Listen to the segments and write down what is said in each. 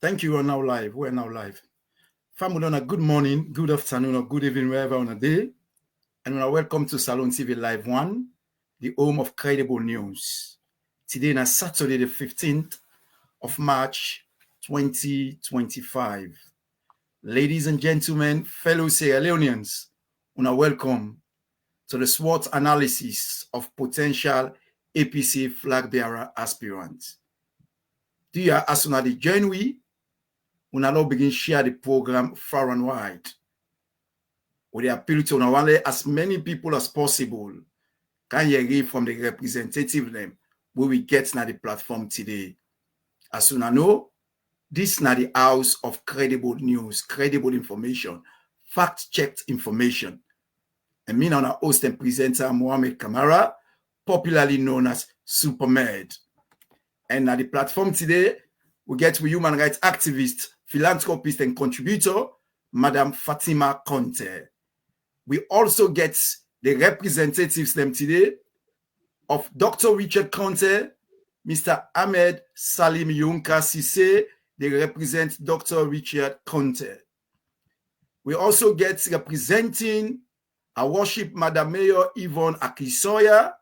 Thank you. We're now live. Family, good morning, good afternoon, or good evening, wherever on the day. And welcome to Salon TV Live 1, the home of credible news. Today is Saturday, the 15th of March, 2025. Ladies and gentlemen, fellow Sierra Leoneans, welcome to the Swot analysis of potential APC Flagbearer aspirants. Dear Asunadi January, we now begin share the program far and wide. We appeal to as many people as possible. Can you hear from the representative them where we get now the platform today? As soon as know, this is now the house of credible news, credible information, fact-checked information. And me now host and presenter Mohamed Kamara, popularly known as Supermed. And at the platform today, we get with human rights activist, philanthropist, and contributor, Madam Fatima Conteh. We also get the representatives them today of Dr. Richard Conteh, Mr. Ahmed Salim Yonka Sise. They represent Dr. Richard Conteh. We also get representing our worship Madam Mayor Yvonne Aki-Sawyer,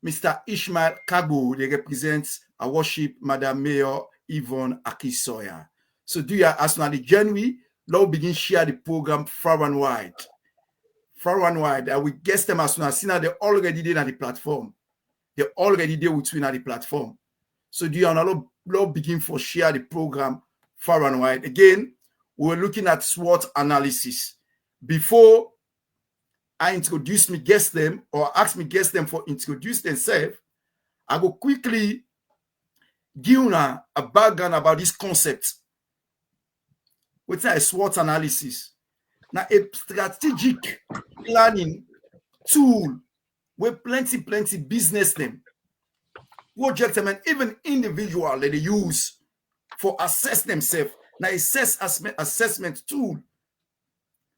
Mr. Ishmael Kagu. They represent our worship Madam Mayor Yvonne Aki-Sawyer. So do you as now the January, now begin share the program far and wide. Far and wide. I will guess them as soon as they already did at the platform. They already did with at the platform. So do you now begin for share the program far and wide. Again, we're looking at SWOT analysis. Before I introduce me guest them or ask me guest them for introduce themselves, I will quickly give you a background about this concept. What's a SWOT analysis? Now, a strategic planning tool where plenty business them, project them, and even individual that they use for assess themselves. Now, assessment tool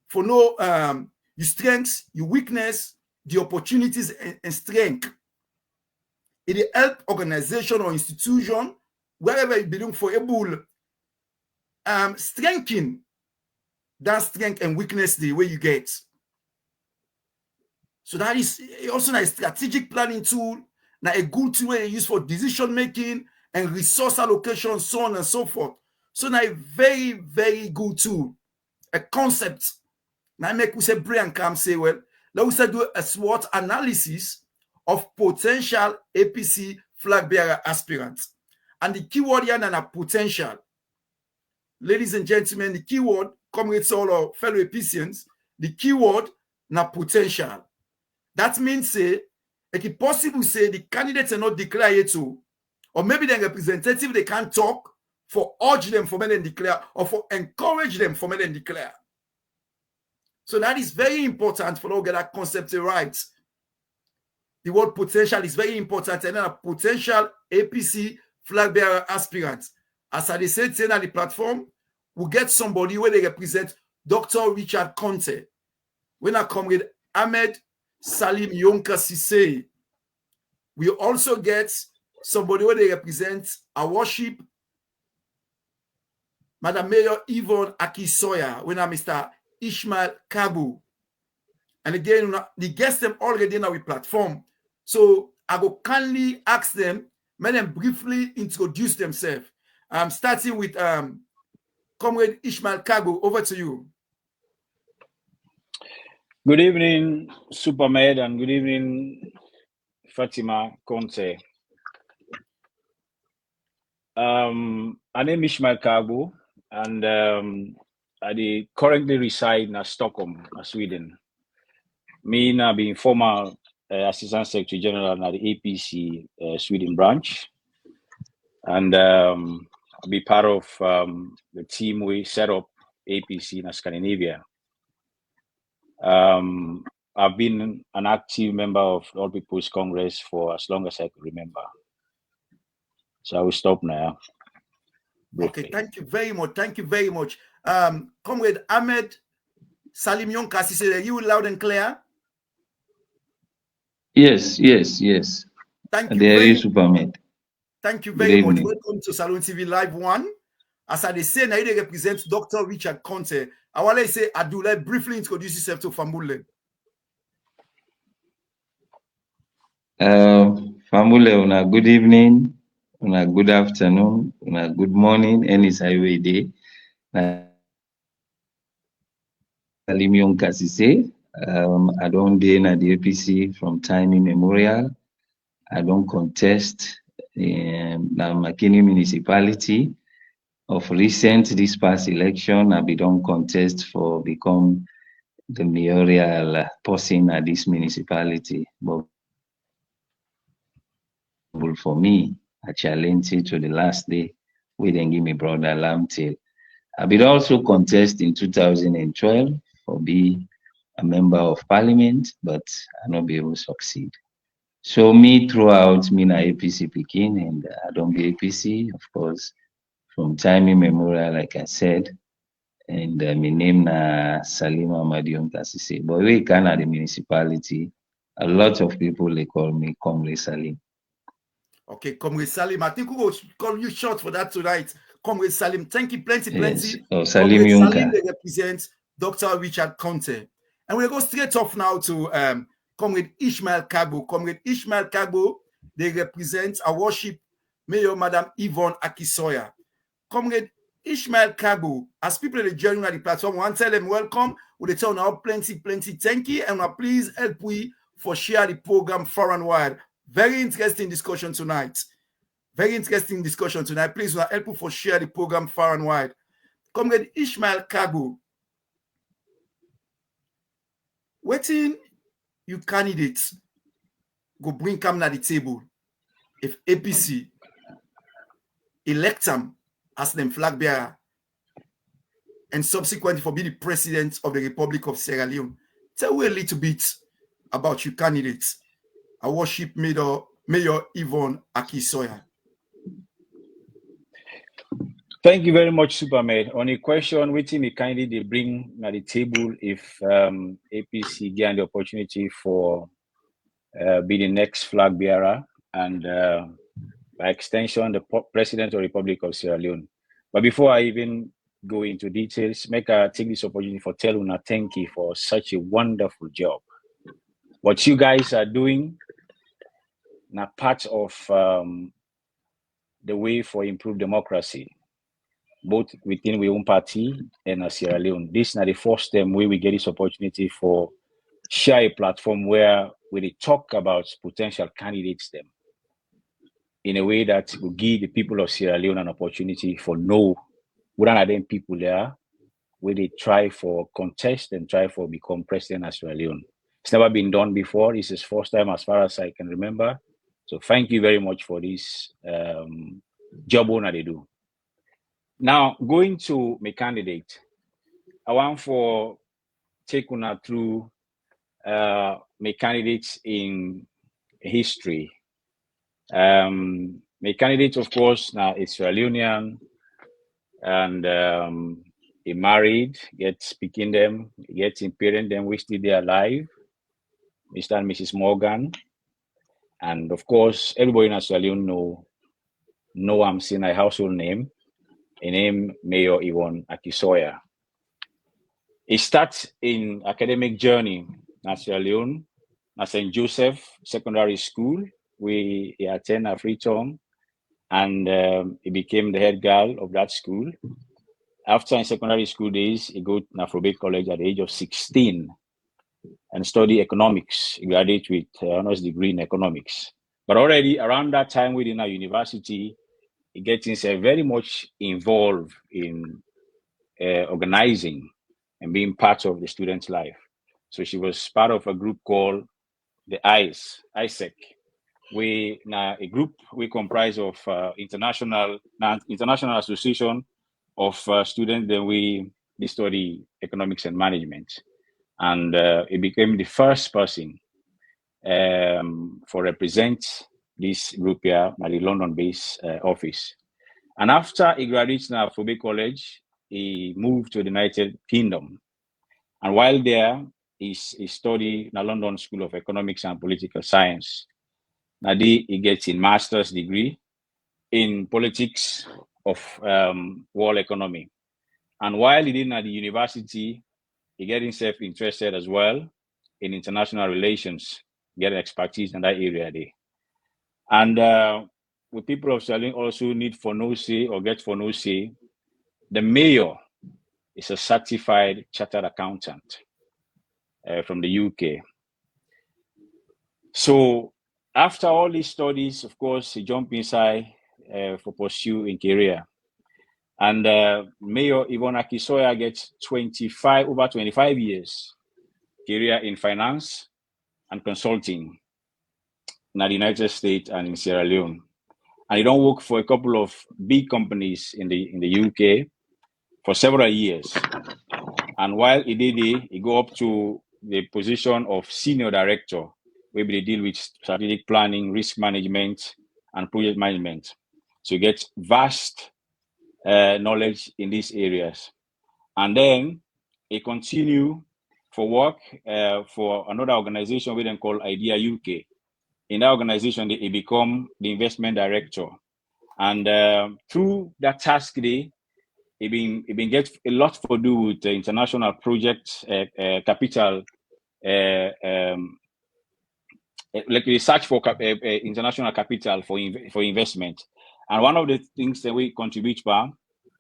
for know your strengths, your weakness, the opportunities and strength. It help organization or institution, wherever you belong, for able strengthen that strength and weakness the way you get. So that is also a strategic planning tool, now a good tool you use for decision making and resource allocation, so on and so forth. So now a very, very good tool, a concept. Now make we say Brian Cam say, well, let us do a SWOT analysis of potential APC flag bearer aspirants. And the keyword here is potential. Ladies and gentlemen, the keyword, comrades, all our fellow APCians, the keyword na potential. That means say, it's possible say the candidates are not declared to, or maybe the representative they can't talk for urge them for men and declare, or for encourage them for men and declare. So that is very important for all get that concept right. The word potential is very important, and then a potential APC flag bearer aspirant. As I said on the platform, we get somebody where they represent Dr. Richard Conteh. When I come with Ahmed Salim Yonka Sise, we also get somebody where they represent our worship Madam Mayor Yvonne Aki-Sawyer, when I'm Mr. Ishmael Kabu. And again, the guests them already on our platform. So I will kindly ask them, let them briefly introduce themselves. I'm starting with Comrade Ishmael Kagu. Over to you. Good evening, Supermed, and good evening, Fatima Conteh. My name is Ishmael Kagu, and I currently reside in Stockholm, Sweden. Me now being former Assistant Secretary General at the APC Sweden branch, and I'll be part of the team we set up APC in Scandinavia. I've been an active member of All People's Congress for as long as I can remember. So I will stop now. Briefly. Okay, thank you very much. Thank you very much. Comrade Ahmed Salim Yonka Sise, are you loud and clear? Yes. Thank you there very is Supermed. Thank you very much. Welcome to Salon TV Live 1. As I say, now they represent Dr. Richard Conteh. I want to say, Adula, briefly introduce yourself to Famule. Famule, una good evening, una good afternoon, una good morning, any highway day. Salim Young Kasise. I don't dey na the APC from time immemorial. I don't contest na Makini municipality. Of recent, this past election, I be don't contest for become the mayoral person at this municipality. But for me, I challenge it to the last day. We then give me brother alarm till. I be also contest in 2012 for be a member of parliament, but I not be able to succeed. So me throughout me na APC Pekin and I don't be APC, of course, from time immemorial, like I said. And my name na Salima Madion Kasise. But we can at the municipality, a lot of people they call me Comrade Salim. Okay, Comrade Salim. I think we will call you short for that tonight. Comrade Salim, thank you plenty. Yes. Oh, Salim Comrade Yunka. Salim, they represent Dr. Richard Conteh. And we'll go straight off now to Comrade Ishmael Kagbo. Comrade Ishmael Kagbo, they represent our worship Mayor Madam Yvonne Aki-Sawyer. Comrade Ishmael Kagbo, as people in the journey on the platform, want to tell them welcome. Will they tell now plenty, thank you, and please help we for share the program far and wide. Very interesting discussion tonight. Please help you for share the program far and wide. Comrade Ishmael Kagbo, waiting you candidates go bring come to the table if APC elect them as them flag bearer and subsequently for being the president of the Republic of Sierra Leone. Tell me a little bit about your candidates. I worship Mayor Yvonne Aki-Sawyer. Thank you very much, Superman. On a question, waiting the candidate they bring at the table if APC get the opportunity for be the next flag bearer and by extension the president of the Republic of Sierra Leone. But before I even go into details, make I take this opportunity for tell una thank you for such a wonderful job. What you guys are doing now part of the way for improved democracy, both within our own party and Sierra Leone. This is not the first time where we get this opportunity for share a platform where we talk about potential candidates them in a way that will give the people of Sierra Leone an opportunity for know what are them people there where they try for contest and try for become president of Sierra Leone. It's never been done before. This is first time as far as I can remember. So thank you very much for this job owner they do. Now, going to my candidate, I want for take una through my candidates in history. My candidate, of course, now is Sierra Leonean, and he married, gets speaking them, gets in parent them, which still they alive, Mr. and Mrs. Morgan. And of course, everybody in Sierra Leone know I'm saying a household name. A name Mayor Yvonne Aki-Sawyer. He starts in academic journey in Sierra Leone at St. Joseph Secondary School. He attended a free term, and he became the head girl of that school. After in secondary school days, he go to Afrobeat College at the age of 16 and study economics. He graduated with honors degree in economics. But already around that time within our university, he gets himself very much involved in organizing and being part of the student's life. So she was part of a group called the ISEC. We now a group we comprise of international association of students that we study economics and management, and he became the first person for represent this group here at the London-based office. And after he graduated from Afrobeat College, he moved to the United Kingdom. And while there, he studied in the London School of Economics and Political Science. Now he gets a master's degree in politics of world economy. And while he didn't at the university, he get himself interested as well in international relations, get expertise in that area there. And with people of Sierra Leone also need for no say or get for no say, the mayor is a certified chartered accountant from the UK. So after all these studies, of course, he jumped inside for pursue in career. And Mayor Yvonne Aki-Sawyer gets over 25 years career in finance and consulting in the United States and in Sierra Leone. And he don't work for a couple of big companies in the UK for several years. And while he did it, he go up to the position of senior director, where they deal with strategic planning, risk management, and project management. So you get vast knowledge in these areas. And then he continue for work for another organization we then call IDEA UK. In that organization, he become the investment director. And through that task day, he been get a lot to do with the international project capital, like we search for international capital for investment. And one of the things that we contribute by,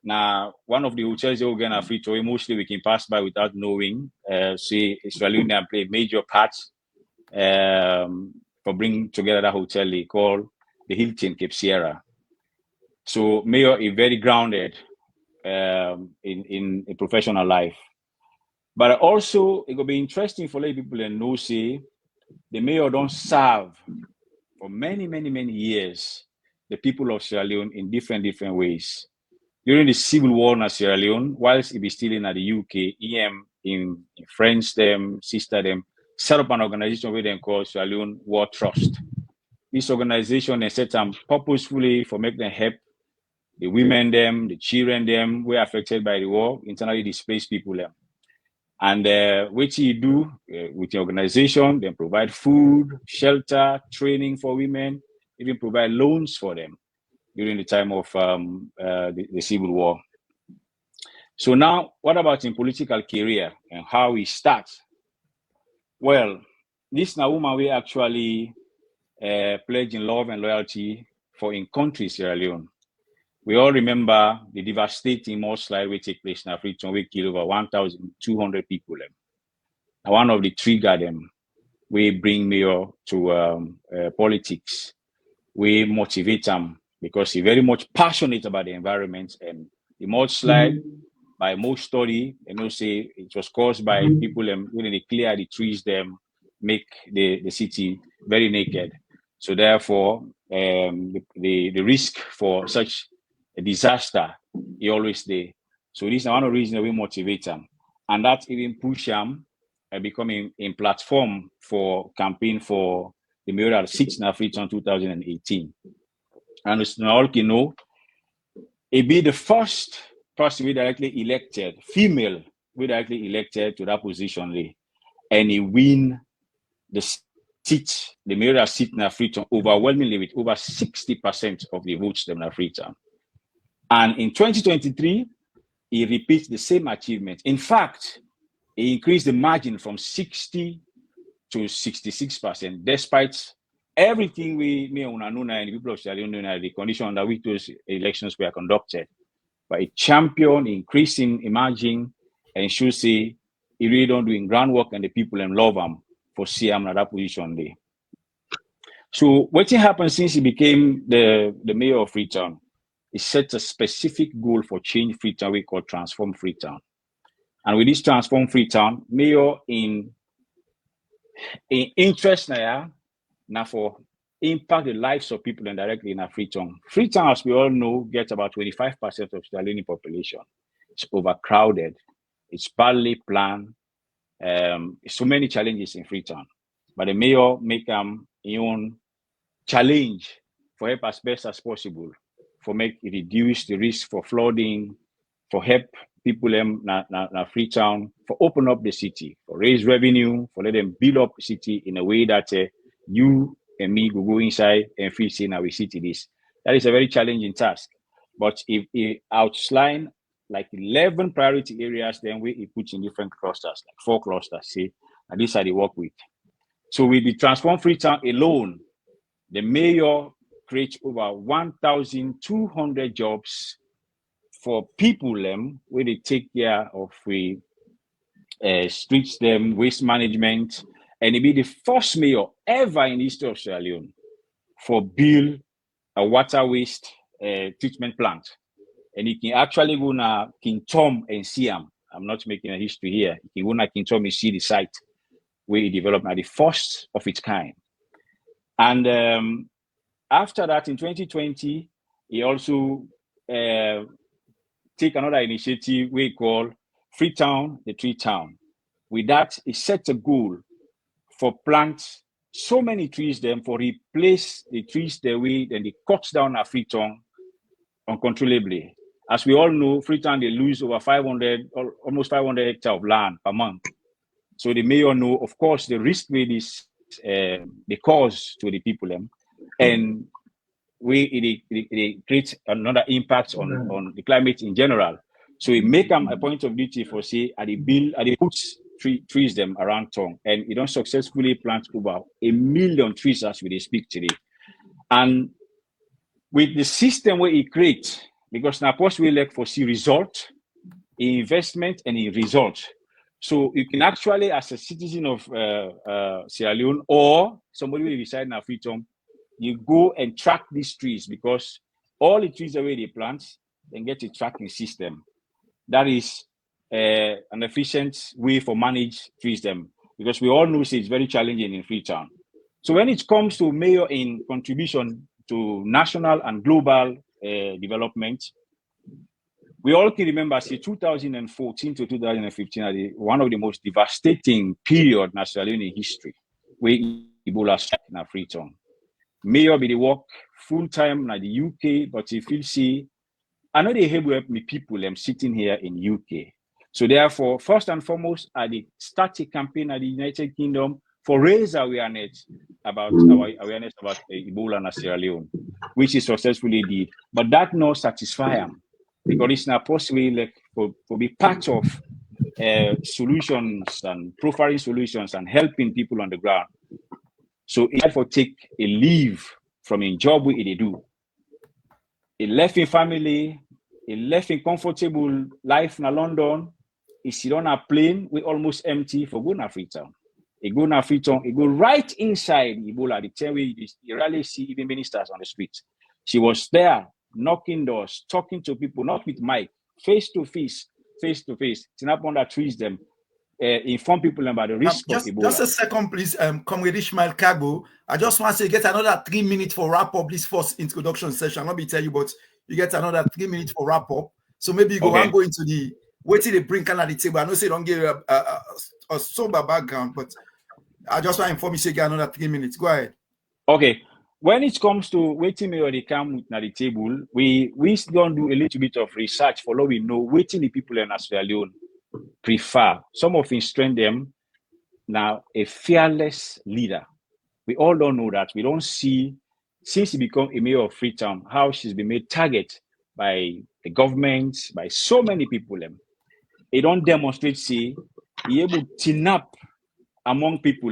now one of the hotels that we're gonna free to mostly we can pass by without knowing. See, Israel play a major part for bringing together that hotel they call the Hilton Cape Sierra. So Mayor is very grounded in a professional life. But also, it will be interesting for people to know, say, the mayor don't serve for many, many, many years the people of Sierra Leone in different ways. During the civil war in Sierra Leone, whilst he be still in the UK, in friends them, sister them, set up an organization where they call Sierra Leone War Trust. This organization is set up purposefully for making them help the women them, the children them, were affected by the war, internally displaced people them. And what you do with the organization, they provide food, shelter, training for women, even provide loans for them during the time of the civil war. So now, what about in political career and how we start? Well, this now woman we actually pledge in love and loyalty for in country Sierra Leone. We all remember the devastating mudslide which take place in Africa, we kill over 1,200 people. And one of the trigger them, we bring Mayor to politics. We motivate them because he's very much passionate about the environment. And the mudslide, by most study, say it was caused by people when they clear the trees, them make the city very naked. So therefore, the risk for such a disaster, he always there. So this is one of the reasons we motivate them. And that even push them becoming a platform for campaign for the mayoral seats in Africa in 2018. And as you all can know, it be the first person we directly elected, female we directly elected to that position there. And he win the seat, the mayoral seat in Africa overwhelmingly with over 60% of the votes in Africa. And in 2023, he repeats the same achievement. In fact, he increased the margin from 60 to 66%, despite everything we know and the people of Sierra Leone, the condition under which those elections were conducted. But a champion, increasing, emerging, and should say he really don't doing groundwork and the people and love him for CM in that position there. So what happened since he became the mayor of Freetown? He set a specific goal for change Freetown we call Transform Freetown. And with this Transform Freetown, mayor in interest now for impact the lives of people indirectly in Freetown. Freetown, as we all know, gets about 25% of Sierra Leone population. It's overcrowded. It's badly planned. So many challenges in Freetown. But the mayor make his own challenge for help as best as possible, for make it reduce the risk for flooding, for help people in Freetown, for open up the city, for raise revenue, for let them build up the city in a way that you and me will go inside and feel saying our city this. That is a very challenging task. But if he outline like 11 priority areas, then we put in different clusters, like 4 clusters, see, and these are the work with. So with the Transform Freetown alone, the mayor creates over 1,200 jobs for people where they take care of the streets, waste management, and he be the first mayor ever in the history of Sierra Leone for build a water waste treatment plant. And you can actually go to King Tom and see him. I'm not making a history here. You can go to King Tom and see the site where he developed the first of its kind. And after that, in 2020, he also take another initiative we call Freetown, the Tree Town. With that, he set a goal for plant so many trees for replace the trees the way then they cut down at Freetown uncontrollably. As we all know, Freetown, they lose over 500, almost 500 hectares of land per month. So the mayor know, of course, the risk with this, the cause to the people, and it creates another impact on the climate in general. So it make them a point of duty for say, they put trees around town, and it don't successfully plant over 1 million trees as we speak today. And with the system where it creates, because now post we like for see result, investment and in result. So you can actually, as a citizen of Sierra Leone or somebody who reside in Freetown, you go and track these trees because all the trees the way they plant, then get a tracking system. That is an efficient way for manage trees because we all know it's very challenging in Freetown. So when it comes to mayor in contribution to national and global development, we all can remember, say, 2014 to 2015 are one of the most devastating period in Sierra Leone history, where Ebola struck in Freetown. Mayor be the work full time in the UK, but if you see, I know they help me people sitting here in UK. So therefore, first and foremost, I did start a campaign at the United Kingdom for raise awareness about Ebola in Sierra Leone, which he successfully did. But that not satisfy him because it's not possible like for be part of solutions and profiling solutions and helping people on the ground. So he therefore take a leave from a job where they do. He left in family, he left in comfortable life in London. He sit on a plane, we almost empty for going to Freetown. He go to Freetown, he go right inside Ebola, the time where you rarely see even ministers on the streets. She was there, knocking doors, talking to people, not with mic, face to face. Tinap on that trees inform people about the risk of Ebola. Just a second, please, Comrade Ishmael Kagbo. I just want to get another 3 minutes for wrap up this first introduction session. I'll not be tell you, but you get another 3 minutes for wrap up. So maybe you go and go into the wait till they bring kind of the table. I know say don't give a sober background, but I just want to inform you say get another 3 minutes. Go ahead. Okay. When it comes to waiting me or they come at the table, we don't do a little bit of research for what we know waiting the people in Sierra Leone prefer. Some of them strengthen them now a fearless leader. We all don't know that. We don't see since he become a mayor of Freetown how she's been made target by the government, by so many people. They don't demonstrate say he able to team up among people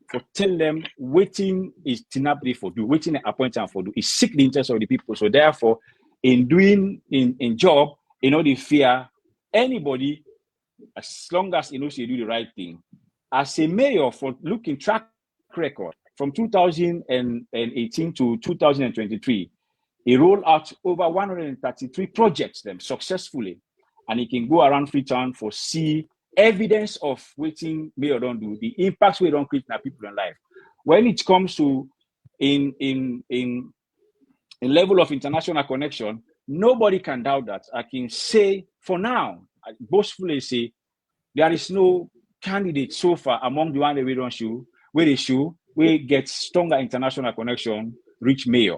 for tell them waiting is team up for do, waiting appointment for do is seek the interest of the people. So therefore, in doing in job, they fear anybody as long as they do the right thing. As a mayor, for looking track record from 2018 to 2023, he rolled out over 133 projects successfully, and he can go around Freetown for see evidence of waiting mayor don't do the impacts we don't create in our people in life. When it comes to in level of international connection, nobody can doubt that. I can say for now, I boastfully say there is no candidate so far among the one that we don't show, we get stronger international connection, reach mayor.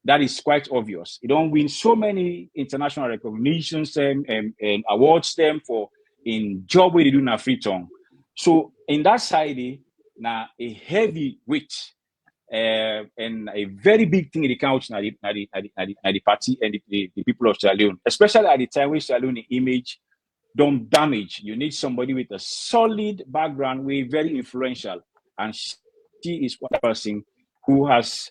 That is quite obvious. You don't win so many international recognitions and awards for in job where they do in Freetown. So in that side, now a heavy weight and a very big thing in the country the party and the people of Sierra Leone, especially at the time when Sierra Leone image don't damage. You need somebody with a solid background, very influential, and she is one person who has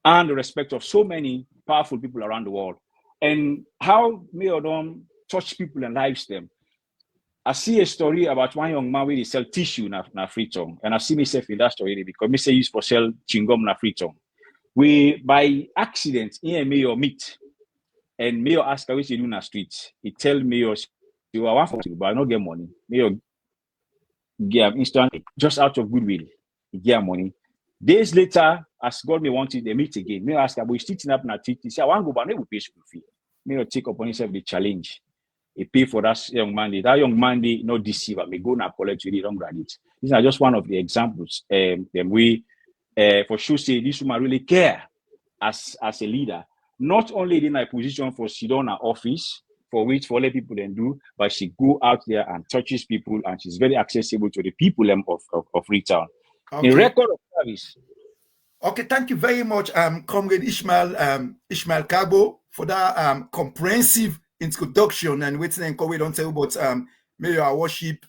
earned the respect of so many powerful people around the world. And how Mayor Don touch people and lives them. I see a story about one young man where he sell tissue na Freetown, and I see myself in that story because me say used for sell chewing-gum na Freetown. We by accident in Mayor meet, and Mayor ask how we do in the street. He tell Mayor, "You are one for you, but I don't get money." Mayor give instantly, just out of goodwill, he get money. Days later, as God may want it, they meet again. Mayor ask, "We sitting up na street." He say, "I want to go, but I will pay school fee." Mayor take upon himself the challenge. He pay for that young man. That young man, they not deceive. May go and collect with the wrong graduate. These are just one of the examples. We for sure say this woman really care as a leader. Not only in a position for sit down in office for which for let people then do, but she go out there and touches people, and she's very accessible to the people of Freetown. Okay. In record of service. Okay, thank you very much, Comrade Ishmael Kagbo, for that comprehensive introduction and waiting and we don't tell about may your worship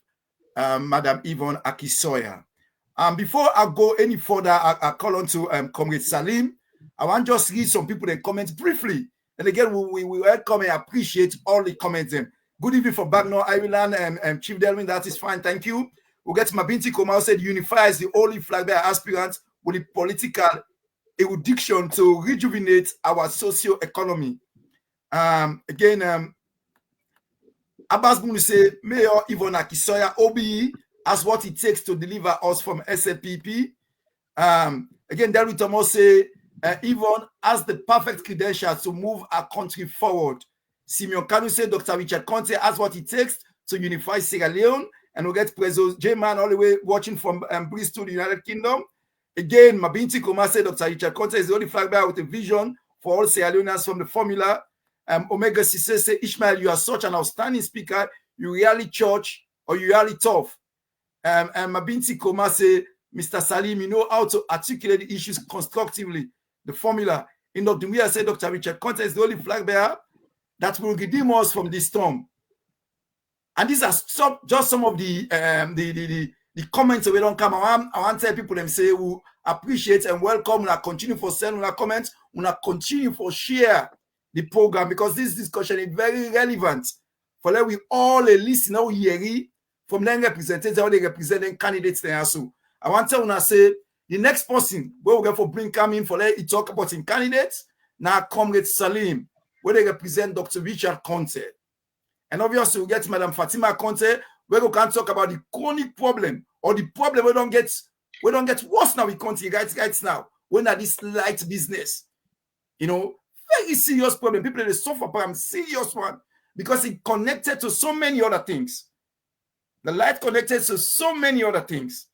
Madam Yvonne Aki-Sawyer. Before I go any further, I call on to Comrade Salim. I want just read some people in comments briefly. And again, we welcome and appreciate all the comments. Good evening from Bagnor, Ireland, and Chief Delvin, that is fine, thank you. We'll get Mabinti Komao said unifies the only Flagbearer aspirant with the political erudition to rejuvenate our socio-economy. Again, Abbas Bunu say Mayor Yvonne Aki-Sawyer OBE as what it takes to deliver us from SLPP. Again, Darryl Thomas say Yvonne has the perfect credentials to move our country forward. Simeon Kanu say Dr. Richard Conteh has what it takes to unify Sierra Leone, and we'll get Prezo J-Man all the way watching from Bristol, the United Kingdom. Again, Mabinti Koma said Dr. Richard Conteh is the only flag bearer with a vision for all Sierra Leoneans from the formula. Omega Cisse say, Ishmael, you are such an outstanding speaker. You really church or you really tough. And Mabinti Koma say, Mr. Salim, you know how to articulate the issues constructively. The formula. In Dr. Mia said, Dr. Richard Conteh is the only flag bearer that will redeem us from this storm. And these are just some of the comments that we don't come. I want to tell people them say we appreciate and welcome. We continue for sending our comments. We continue for share the program because this discussion is very relevant for that we all listen now here from them representatives how they represent candidates there. So I want to say the next person where we go for bring coming for let talk about in candidates now Comrade Salim where they represent Dr. Richard Conteh. And obviously we get Madam Fatima Conteh where we can talk about the chronic problem or the problem we don't get worse now in country right now when that this light business, you know, very serious problem. People they suffer from serious one because it connected to so many other things. The light connected to so many other things,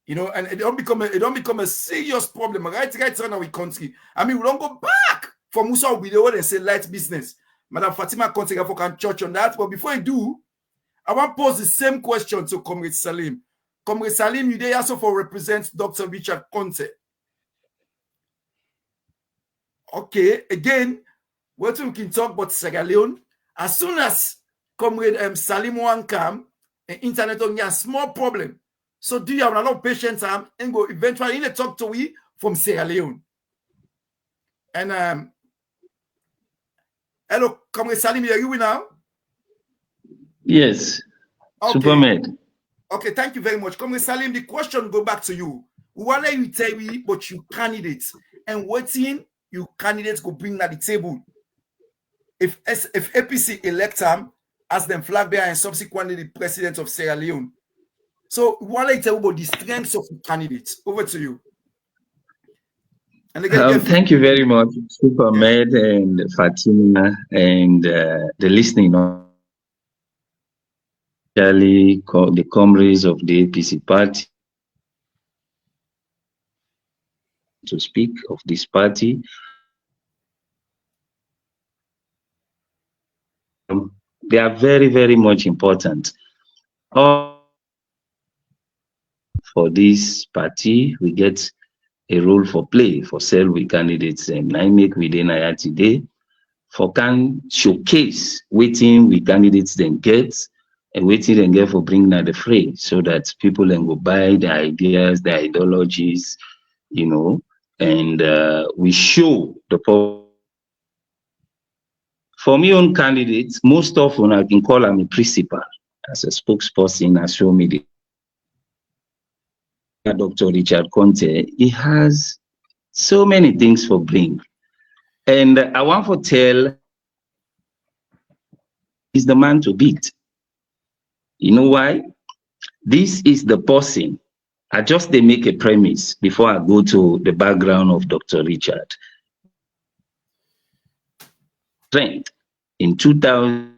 you know, and it don't become a serious problem right now in country. I mean, we don't go back for Musa Obidewo and say light business. Madam Fatima Conteh can touch on that, but before I do, I want to pose the same question to Comrade Salim. Comrade Salim, you there also for represent Dr. Richard Conteh. Okay, again, what we can talk about Sierra Leone. As soon as Comrade Salim one come, internet only a small problem. So do you have a lot of patience and go eventually talk to we from Sierra Leone? And hello, Comrade Salim, are you now? Yes. Okay. Supermed. Okay, thank you very much. Comrade Salim, the question go back to you. We want you tell me but you candidates and waiting you candidates go bring at the table. If APC elect them as them flag bearer and subsequently the president of Sierra Leone. So we want to tell about the strengths of the candidates. Over to you. And again, thank you very much, Supermed and Fatima and the listening, the comrades of the APC party to speak of this party. They are very, very much important. For this party, we get a role for play for sell with candidates and I make within I today for can showcase waiting with candidates then get and waiting and get for bring na the fray so that people then go buy the ideas, the ideologies, you know, and we show the for me own candidates, most often I can call him a principal as a spokesperson as show me the Dr. Richard Conteh. He has so many things for bring. And I want to tell he's the man to beat. You know why? This is the person. I just they make a premise before I go to the background of Dr. Richard. In 2000,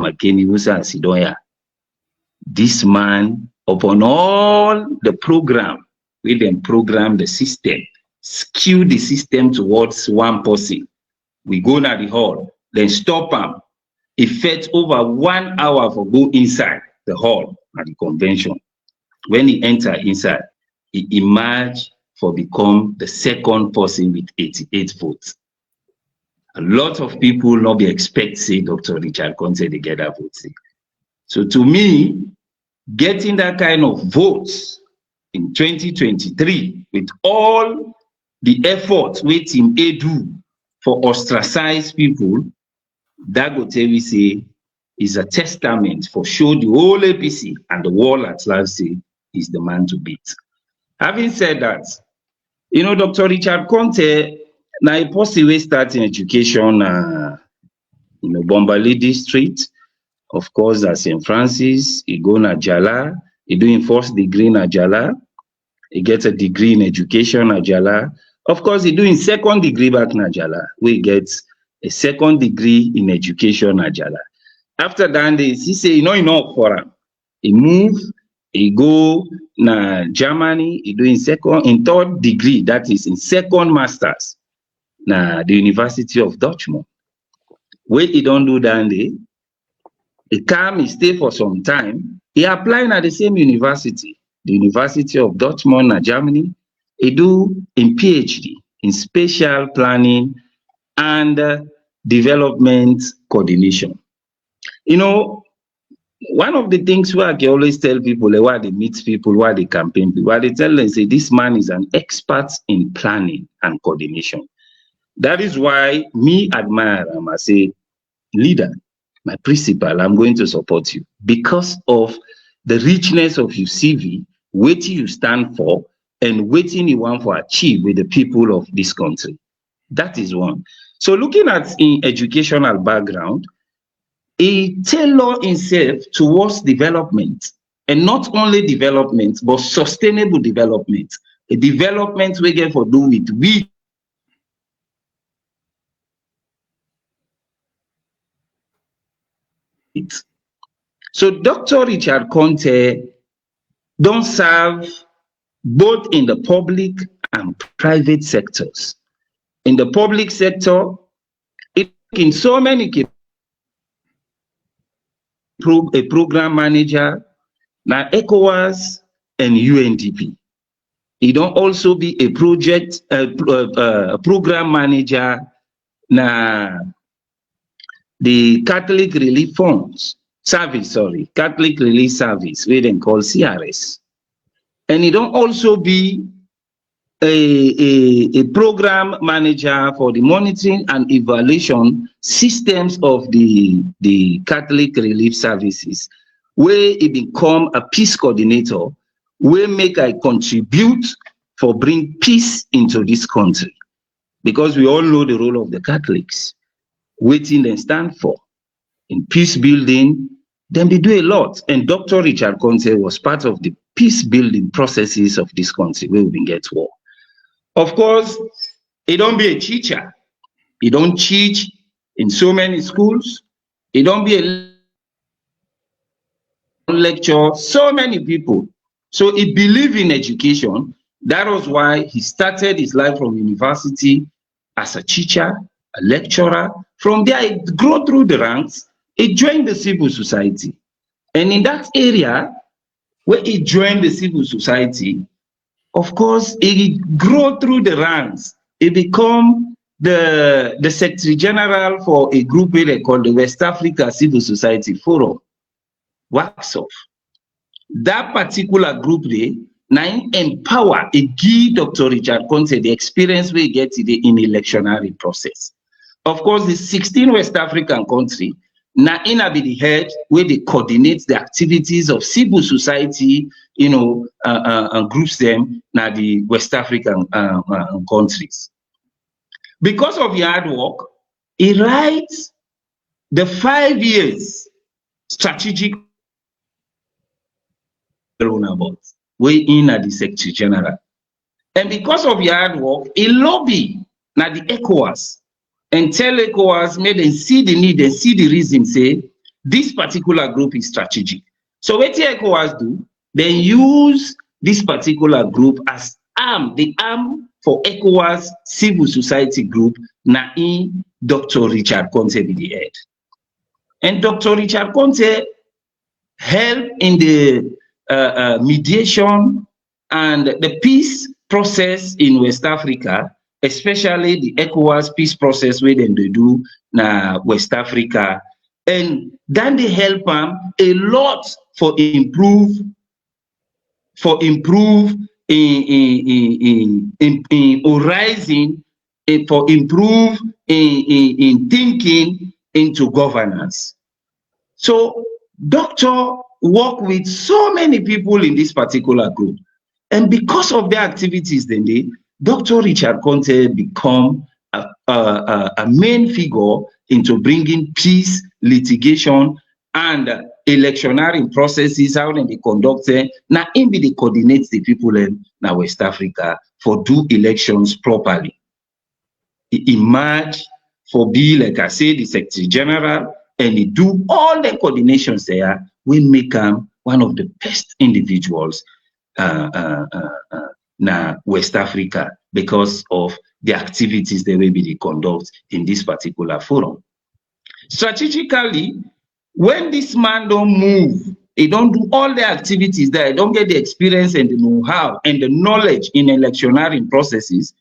McKinney Musa Sidoya, this man, upon all the program, we then program the system, skew the system towards one person. We go to the hall, then stop him. It fed over 1 hour for go inside the hall at the convention. When he enter inside, he emerged for become the second person with 88 votes. A lot of people not be expect say Dr. Richard Conteh to get that vote. So to me, getting that kind of votes in 2023 with all the effort with Team A do for ostracize people, that go tell we say is a testament for show the whole APC and the world at large say is the man to beat. Having said that, you know, Dr. Richard Conteh, now he possibly start in education in the Bombali district. Of course, at St. Francis, he go na Jala, he doing first degree in Jala, he gets a degree in education at Jala. Of course, he doing second degree back in Jala, where he gets a second degree in education at Jala. After that, he say, you know, enough for him. He move, he go na Germany, he doing in third degree, that is in second masters, na the University of Dortmund. Where he don't do that, he come, he stay for some time, he applying at the same university, the University of Dortmund na Germany. He do in PhD in spatial planning and development coordination. You know, one of the things where I can always tell people, why they meet people, why they campaign people, why they tell them, say, this man is an expert in planning and coordination. That is why me admire him. I say, leader, my principal, I'm going to support you because of the richness of your CV, what you stand for, and what you want to achieve with the people of this country. That is one. So looking at in educational background, he tailor himself towards development, and not only development, but sustainable development. A development we get for do with we. So Dr. Richard Conteh don't serve both in the public and private sectors. In the public sector, it in so many a program manager, now ECOWAS and UNDP. He don't also be a project program manager now the Catholic Relief Funds Service, Catholic Relief Service, we then call CRS. And he don't also be a program manager for the monitoring and evaluation systems of the Catholic Relief Services, where he become a peace coordinator, where make I contribute for bring peace into this country. Because we all know the role of the Catholics, waiting they stand for in peace building, then they do a lot. And Dr. Richard Conteh was part of the peace building processes of this country where we been get war. Of course, he don't be a teacher. He don't teach in so many schools. He don't be a lecture, so many people. So he believed in education. That was why he started his life from university as a teacher, a lecturer. From there, he grew through the ranks. He joined the civil society. And in that area, where he joined the civil society, of course, it grow through the ranks. It become the Secretary General for a group where they call the West Africa Civil Society Forum, WACSOF. That particular group there, now empower, it give Dr. Richard Conteh the experience we get today in electionary process. Of course, the 16 West African countries, now in be the head where they coordinate the activities of civil society, you know, and groups them now the West African countries. Because of the hard work, he writes the 5 years strategic about way in at the Secretary General. And because of the hard work, he lobby now the ECOWAS and tell ECOWAS, may they see the need and see the reason, say this particular group is strategic. So what the ECOWAS do, they use this particular group as arm, the arm for ECOWAS civil society group, na in Dr. Richard Conteh be the head. And Dr. Richard Conteh help in the mediation and the peace process in West Africa, especially the ECOWAS peace process where they do na West Africa. And then they help them a lot for improve in horizon, for improve in thinking into governance. So Doctor work with so many people in this particular group. And because of their activities, then Dr. Richard Conteh become a main figure into bringing peace, litigation, and electionary processes out in the conducted. Now, in be the coordinates the people in West Africa for do elections properly. He emerge for be, like I say, the Secretary General, and he do all the coordinations there. We make him one of the best individuals na West Africa because of the activities they will be conduct in this particular forum. Strategically, when this man don't move, he don't do all the activities there, he don't get the experience and the know-how and the knowledge in electionary processes.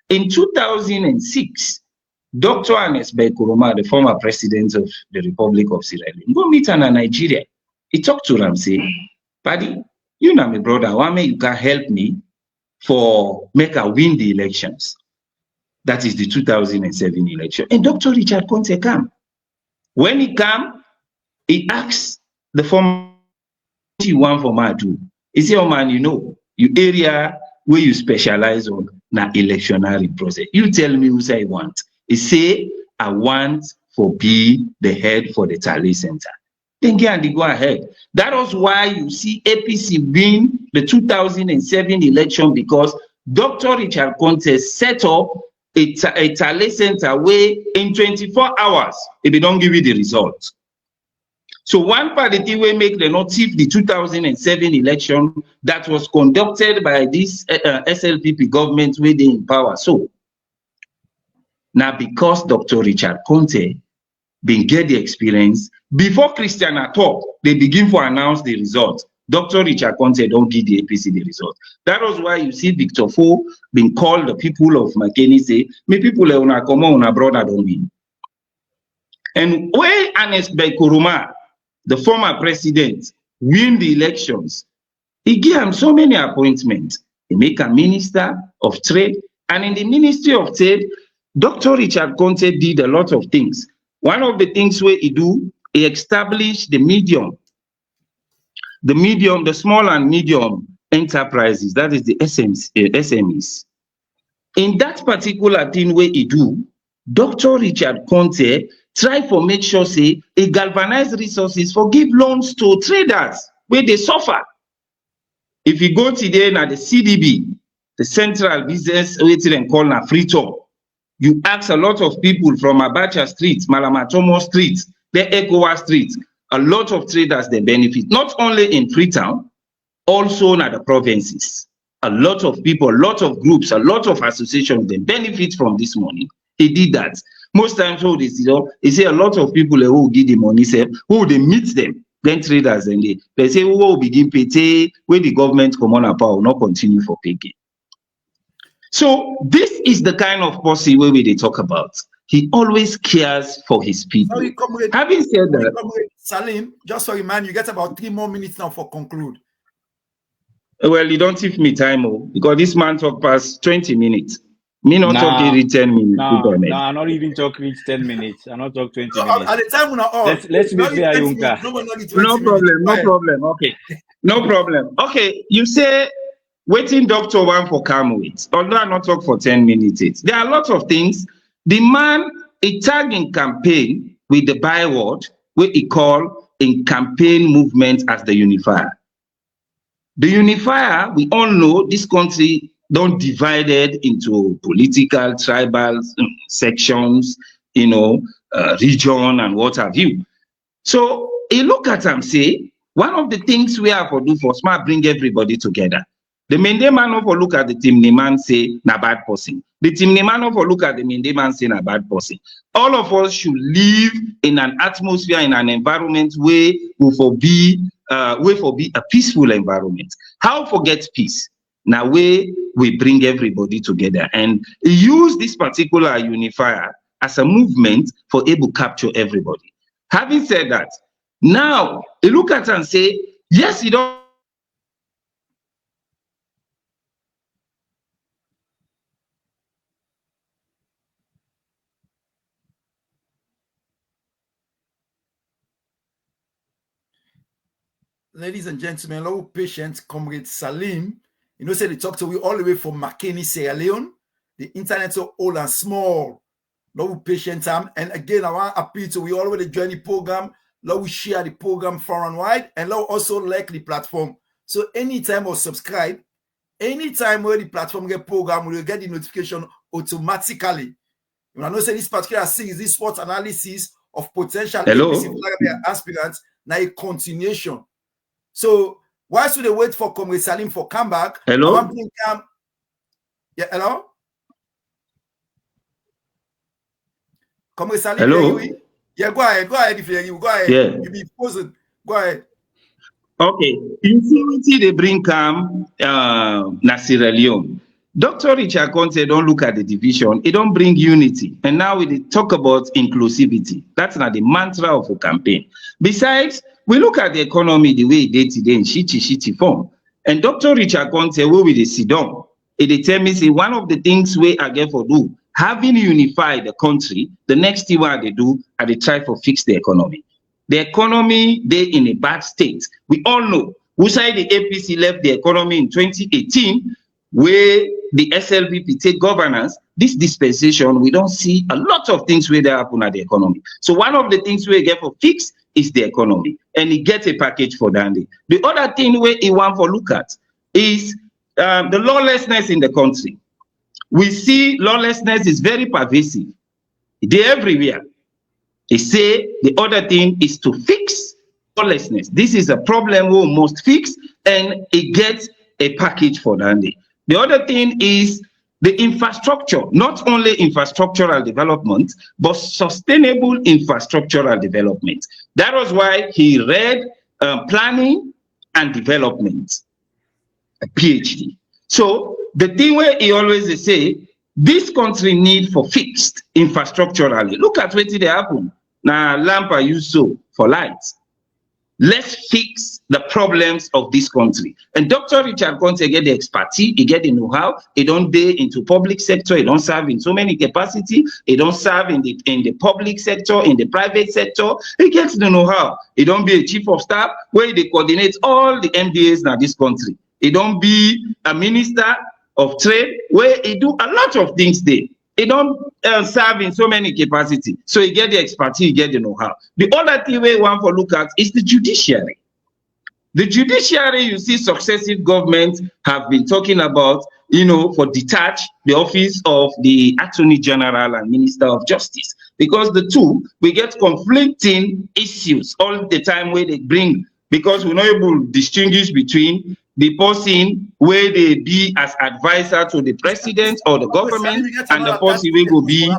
In 2006, Dr. Ernest Bai Koroma, the former president of the Republic of Sierra Leone, go meet him in Nigeria. He talked to him, say, "Paddy, you know my brother, why may you can help me for make a win the elections?" That is the 2007 election. And Dr. Richard Conteh came. When he came, he asked the former one for Madu. He said, "Oh man, you know, you area where you specialize on na electionary process. You tell me who say I want." He say, "I want for be the head for the Tale Center." Then go ahead. That was why you see APC win the 2007 election, because Dr. Richard Conteh set up a Tale Center where in 24 hours, if they don't give you the results. So one party will make the notif the 2007 election that was conducted by this SLPP government where they in power. So now because Dr. Richard Conteh been get the experience, before Christian at all, they begin to announce the results. Dr. Richard Conteh don't give the APC the result. That was why you see Victor Fo being called the people of McKinney say, "Me people una come on, una brother don't win." And when Ernest Bai Koroma, the former president, win the elections, he gave him so many appointments. He make a minister of trade, and in the Ministry of Trade, Dr. Richard Conteh did a lot of things. One of the things where he do, he established the small and medium enterprises, that is the SMEs. In that particular thing where he do, Dr. Richard Conteh try for make sure say he galvanize resources for give loans to traders where they suffer. If you go today now the CDB, the Central Business Waiting Call na Freetown, you ask a lot of people from Abacha Street, Malamatomo Street, the ECOWAS Street, a lot of traders they benefit, not only in Freetown, also in the provinces. A lot of people, a lot of groups, a lot of associations, they benefit from this money. He did that. Most times, he say a lot of people who give the money, say, who they meet them, then traders, and they say, who will begin pay, where the government come on power will not continue for paying. So this is the kind of policy where we talk about. He always cares for his people. Sorry, comrade. Having said that, Comrade Salim, just so remind you, get about 3 more minutes now for conclude. well, you don't give me time, because this man talk past 20 minutes. Me not talk every 10 minutes. No, I'm not even talk reach 10 minutes. I not talk 20 minutes. At the time, let's be fair, Yunka. No problem. Okay. No problem. Okay, you say waiting doctor one for calm with. Although I not talk for 10 minutes. There are lots of things. The man a tag in campaign with the byword where he call in campaign movement as the unifier. The unifier, we all know this country don't divided into political, tribal sections, region and what have you. So he look at and say, one of the things we have to do for smart bring everybody together. The Mende man of look at the Timni man say na bad person. The Timni man of look at the Mende man say na bad person. All of us should live in an atmosphere, in an environment where we for be a peaceful environment. How forget peace? Now where we bring everybody together and use this particular unifier as a movement for able to capture everybody. Having said that, now they look at and say, yes, you don't. Ladies and gentlemen, our patient, Comrade Salim, say they talk to we all the way from Makeni, Sierra Leone. The internet so old and small. Now patient time. And again, I want to appeal to we all the way to join the program. Now we share the program far and wide. And now also like the platform. So anytime or subscribe, anytime where the platform get program, we will get the notification automatically. You know, say this particular series, this SWOT analysis of potential Flagbearer aspirants, now a continuation. So why should they wait for Comrade Salim for comeback? Hello? Yeah, hello? Comrade Salim, hello? Yeah, go ahead if you go ahead. Yeah. You be frozen. Go ahead. Okay. Unity they bring na Sierra Leone. Dr. Richard Conteh don't look at the division, it don't bring unity. And now we talk about inclusivity. That's not the mantra of a campaign. Besides, we look at the economy the way it did today in shitty form. And Dr. Richard Conteh, where we sit down, it tell me say one of the things we are going to do, having unified the country, the next thing what they do, are they try to fix the economy. The economy, they in a bad state. We all know who side the APC left the economy in 2018, where the SLPP take governance, this dispensation, we don't see a lot of things where they happen at the economy. So one of the things we get for fix is the economy, and he gets a package for Dandy. The other thing where he want for look at is the lawlessness in the country. We see lawlessness is very pervasive. They're everywhere. They say the other thing is to fix lawlessness. This is a problem we must fix, and it gets a package for Dandy. The other thing is the infrastructure, not only infrastructural development, but sustainable infrastructural development. That was why he read planning and development, a PhD. So the thing where he always say, this country need for fixed infrastructurally. Look at what they happen. Now, lamp are used so for lights. Let's fix the problems of this country. And Dr. Richard Conteh get the expertise, he get the know-how, he don't day into public sector, he don't serve in so many capacity, he don't serve in the public sector, in the private sector, he gets the know-how. He don't be a chief of staff where they coordinate all the MDAs in this country. He don't be a minister of trade where he do a lot of things there. He don't serve in so many capacity. So he get the expertise, he get the know-how. The other thing we want to look at is the judiciary. The judiciary, you see, successive governments have been talking about, for detach the office of the Attorney General and Minister of Justice. Because the two, we get conflicting issues all the time where they bring, because we're not able to distinguish between the person where they be as advisor to the president or the government and the person where will be.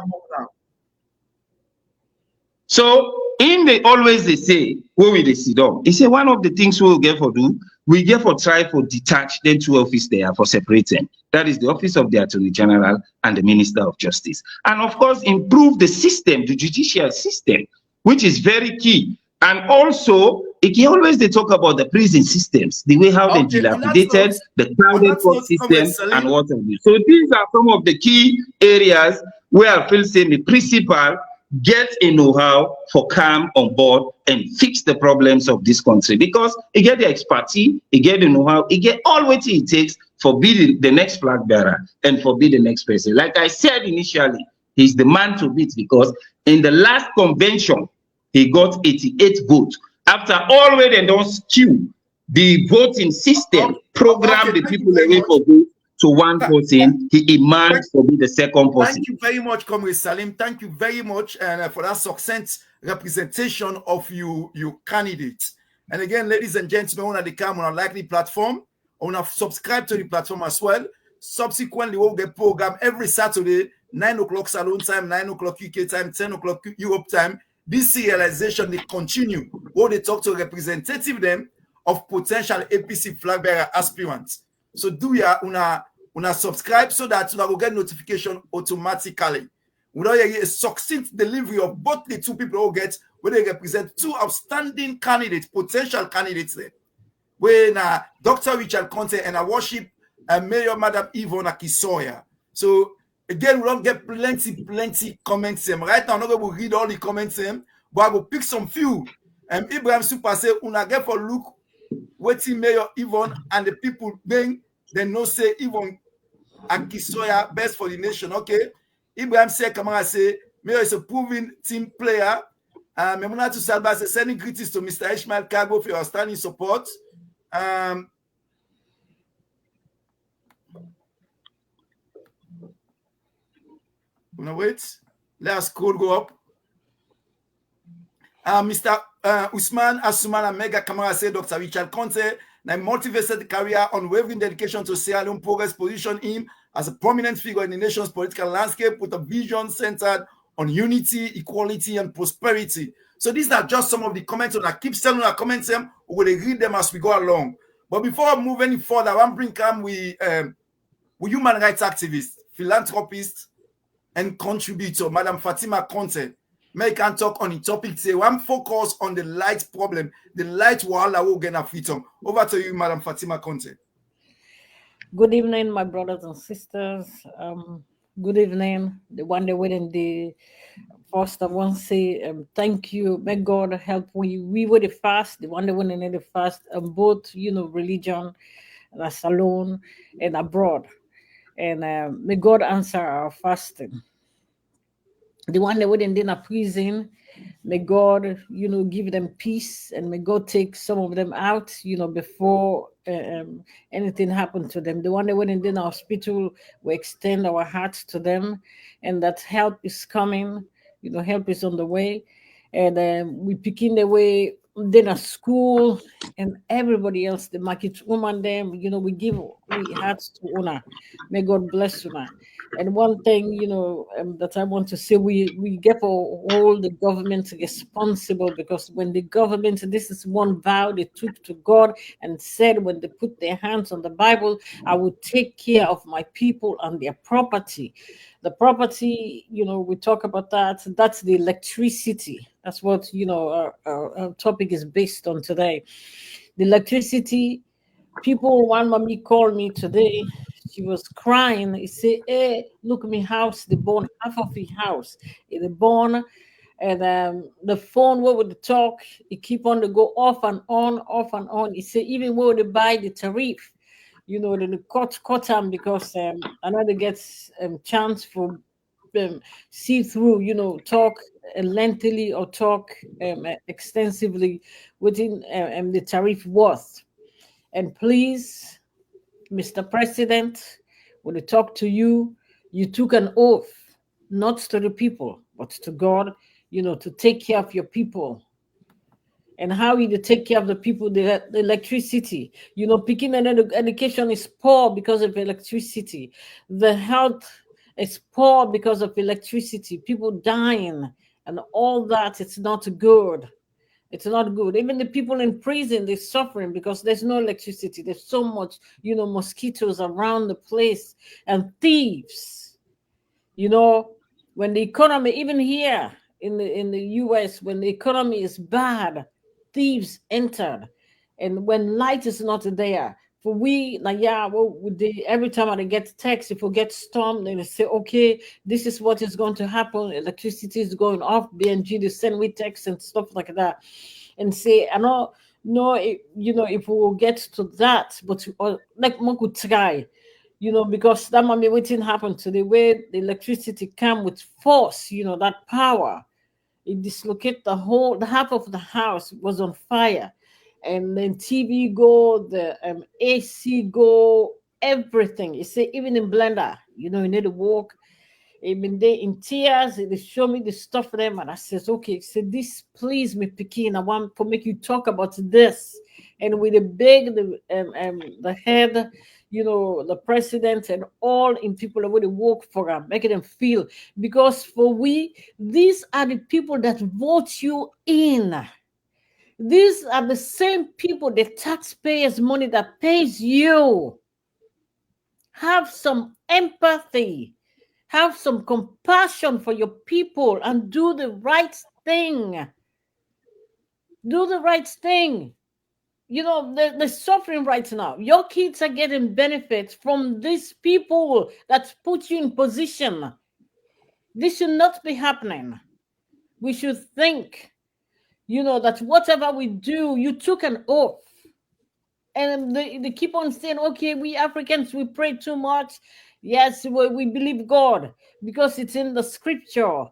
So always they say, where will they sit down? He say one of the things we'll get for do, we get for try for detach them two offices there for separating. That is the office of the Attorney General and the Minister of Justice. And of course, improve the system, the judicial system, which is very key. And also, always they talk about the prison systems, the way how they dilapidated, the crowded court system, and what have you. So these are some of the key areas where I feel saying the principal get a know-how for come on board and fix the problems of this country, because he get the expertise, he get the know-how, he get all what it takes for be the next flag bearer and for be the next president. Like I said initially, he's the man to beat, because in the last convention, he got 88 votes. After all where they don't skew the voting system, program the people away for vote to one person, he emerged to be the second person. Thank you very much, Comrade Salim. Thank you very much for that succinct representation of your candidates. And again, ladies and gentlemen, when they come on a likely platform, I want to subscribe to the platform as well. Subsequently, we'll get program every Saturday, 9 o'clock Salon time, 9 o'clock UK time, 10 o'clock Europe time. This serialization, they continue where they talk to representative them of potential APC flag bearer aspirants. So do ya una subscribe so that you will get notification automatically. We don't get a succinct delivery of both the two people who get where they represent two outstanding candidates, potential candidates there. When Dr. Richard Conteh and I worship Mayor Madam Yvonne Aki-Sawyer. So again, we don't get plenty comments. Right now, I'm not going to read all the comments, but I will pick some few. Ibrahim Super say, una get for look, waiting Mayor Yvonne and the people then no say Yvonne Aki-Sawyer best for the nation. Okay. Ibrahim say, Kamara say, Mayor is a proven team player. Memunatu Salba say, sending greetings to Mr. Ishmael Cargo for your standing support. Wait, let us go up. Mr. Usman Asumana Mega Kamara said Dr. Richard Conteh, a multifaceted career, unwavering dedication to Sierra Leone progress, position him as a prominent figure in the nation's political landscape with a vision centered on unity, equality, and prosperity. So these are just some of the comments, and I keep sending our comments them. We will read them as we go along. But before I move any further, I want to bring come with human rights activists, philanthropists, and contributor, Madam Fatima Conteh. May can talk on the topic today. One focus on the light problem, the light wahala will get a freedom. Over to you, Madam Fatima Conteh. Good evening, my brothers and sisters. Good evening. The one that waiting the first, I want to say thank you. May God help we were the fast, the one that went in the fast, both religion, alone and abroad. And may God answer our fasting. The one that went in a prison, may God, give them peace, and may God take some of them out, before anything happened to them. The one that went in the hospital, we extend our hearts to them, and that help is coming, help is on the way. And we begin the way, then at school, and everybody else, the market woman, them, we hearts to honor. May God bless you, man. And one thing, that I want to say, we get for all the government responsible, because when the government, this is one vow they took to God and said, when they put their hands on the Bible, I will take care of my people and their property. The property, we talk about that. That's the electricity. That's what, our topic is based on today. The electricity, one mommy called me today. She was crying. He said, hey, look at me house. They burn half of the house. They burn. And the phone where we talk, it keep on to go off and on, off and on. He said, even when they buy the tariff, they cut them, because another gets chance for see through, talk lengthily or talk extensively within the tariff worth. And please, Mr. President, when I talk to you, you took an oath, not to the people, but to God, to take care of your people. And how you take care of the people, the electricity. Picking an education is poor because of electricity. The health is poor because of electricity. People dying and all that. It's not good. It's not good. Even the people in prison, they're suffering because there's no electricity. There's so much, mosquitoes around the place, and thieves. When the economy, even here in the US, when the economy is bad, thieves entered. And when light is not there, for we, like, every time I get text, if we get storm, then they say, okay, this is what is going to happen. Electricity is going off. BNG, they send me text and stuff like that. And say, I know, no, if we will get to that, but like we could try, because that might be waiting happen to the way the electricity come with force, that power. It dislocate the half of the house was on fire. And then TV go, the AC go, everything. You see, even in blender, you need to walk. Even they in tears, they show me the stuff for them, and I says, okay, so this please me, Pekin. I want to make you talk about this. And with the big, the head, the president and all in people that would work for them, making them feel, because these are the people that vote you in. These are the same people, the taxpayers' money that pays you. Have some empathy. Have some compassion for your people and do the right thing. Do the right thing. They're suffering right now. Your kids are getting benefits from these people that put you in position. This should not be happening. We should think, that whatever we do, you took an oath. And they keep on saying, okay, we Africans, we pray too much. Yes, we believe God because it's in the scripture,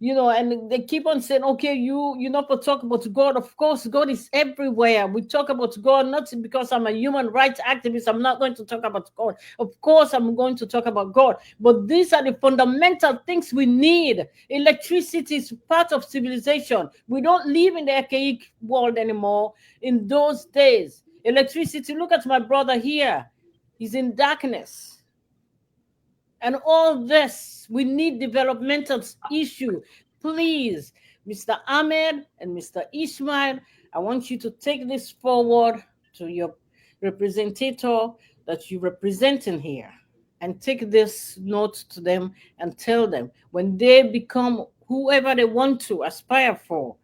and they keep on saying, okay, you're not to talk about God. Of course, God is everywhere. We talk about God, not because I'm a human rights activist. I'm not going to talk about God. Of course, I'm going to talk about God. But these are the fundamental things we need. Electricity is part of civilization. We don't live in the archaic world anymore in those days. Electricity, look at my brother here. He's in darkness. And all this, we need developmental issue. Please, Mr. Ahmed and Mr. Ishmael, I want you to take this forward to your representative that you're representing here, and take this note to them and tell them when they become whoever they want to aspire for,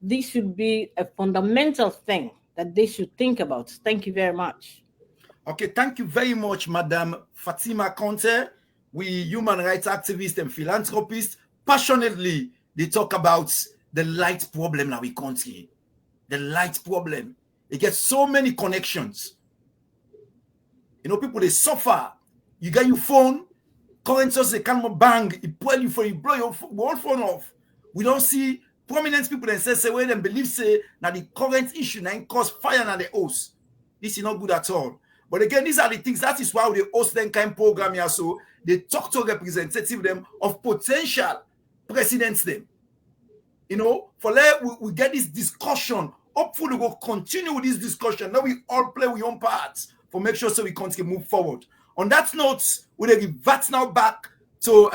this should be a fundamental thing that they should think about. Thank you very much. Okay, thank you very much, Madam Fatima Conteh. We human rights activists and philanthropists, passionately, they talk about the light problem in our country. The light problem. It gets so many connections. People, they suffer. You get your phone, current source, they can't bang, it blow your whole phone off. We don't see prominent people that say where them believe say now the current issue now cause fire na the host. This is not good at all. But again, these are the things. That is why we host them kind of program here. So they talk to representative them of potential presidents them. For that we get this discussion. Hopefully we'll continue with this discussion. Now we all play our own parts for make sure so we can move forward. On that note, we'll revert now back to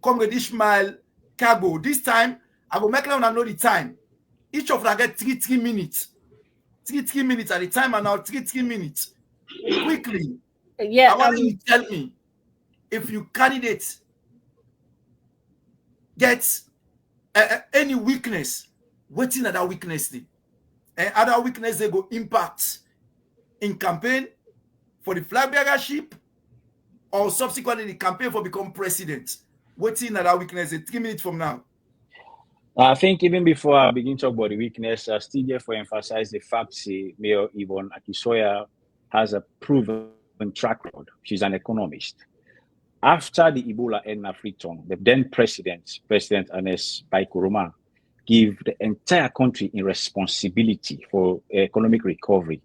Comrade Ishmael Cargo. This time, I will make them know the time. Each of them get 3 minutes. 3 minutes at the time, and now 3 minutes. Quickly. Yeah. I want you to tell me if your candidate gets any weakness, what's in that weakness? And other weakness they go impact in campaign for the flag-bearership or subsequently the campaign for become president. What's in that weakness? 3 minutes from now. I think even before I begin to talk about the weakness, I still therefore emphasize the fact that Mayor Yvonne Aki-Sawyer has a proven track record. She's an economist. After the Ebola and Afriton, the then President Ernest Bai Koroma, gave the entire country in responsibility for economic recovery,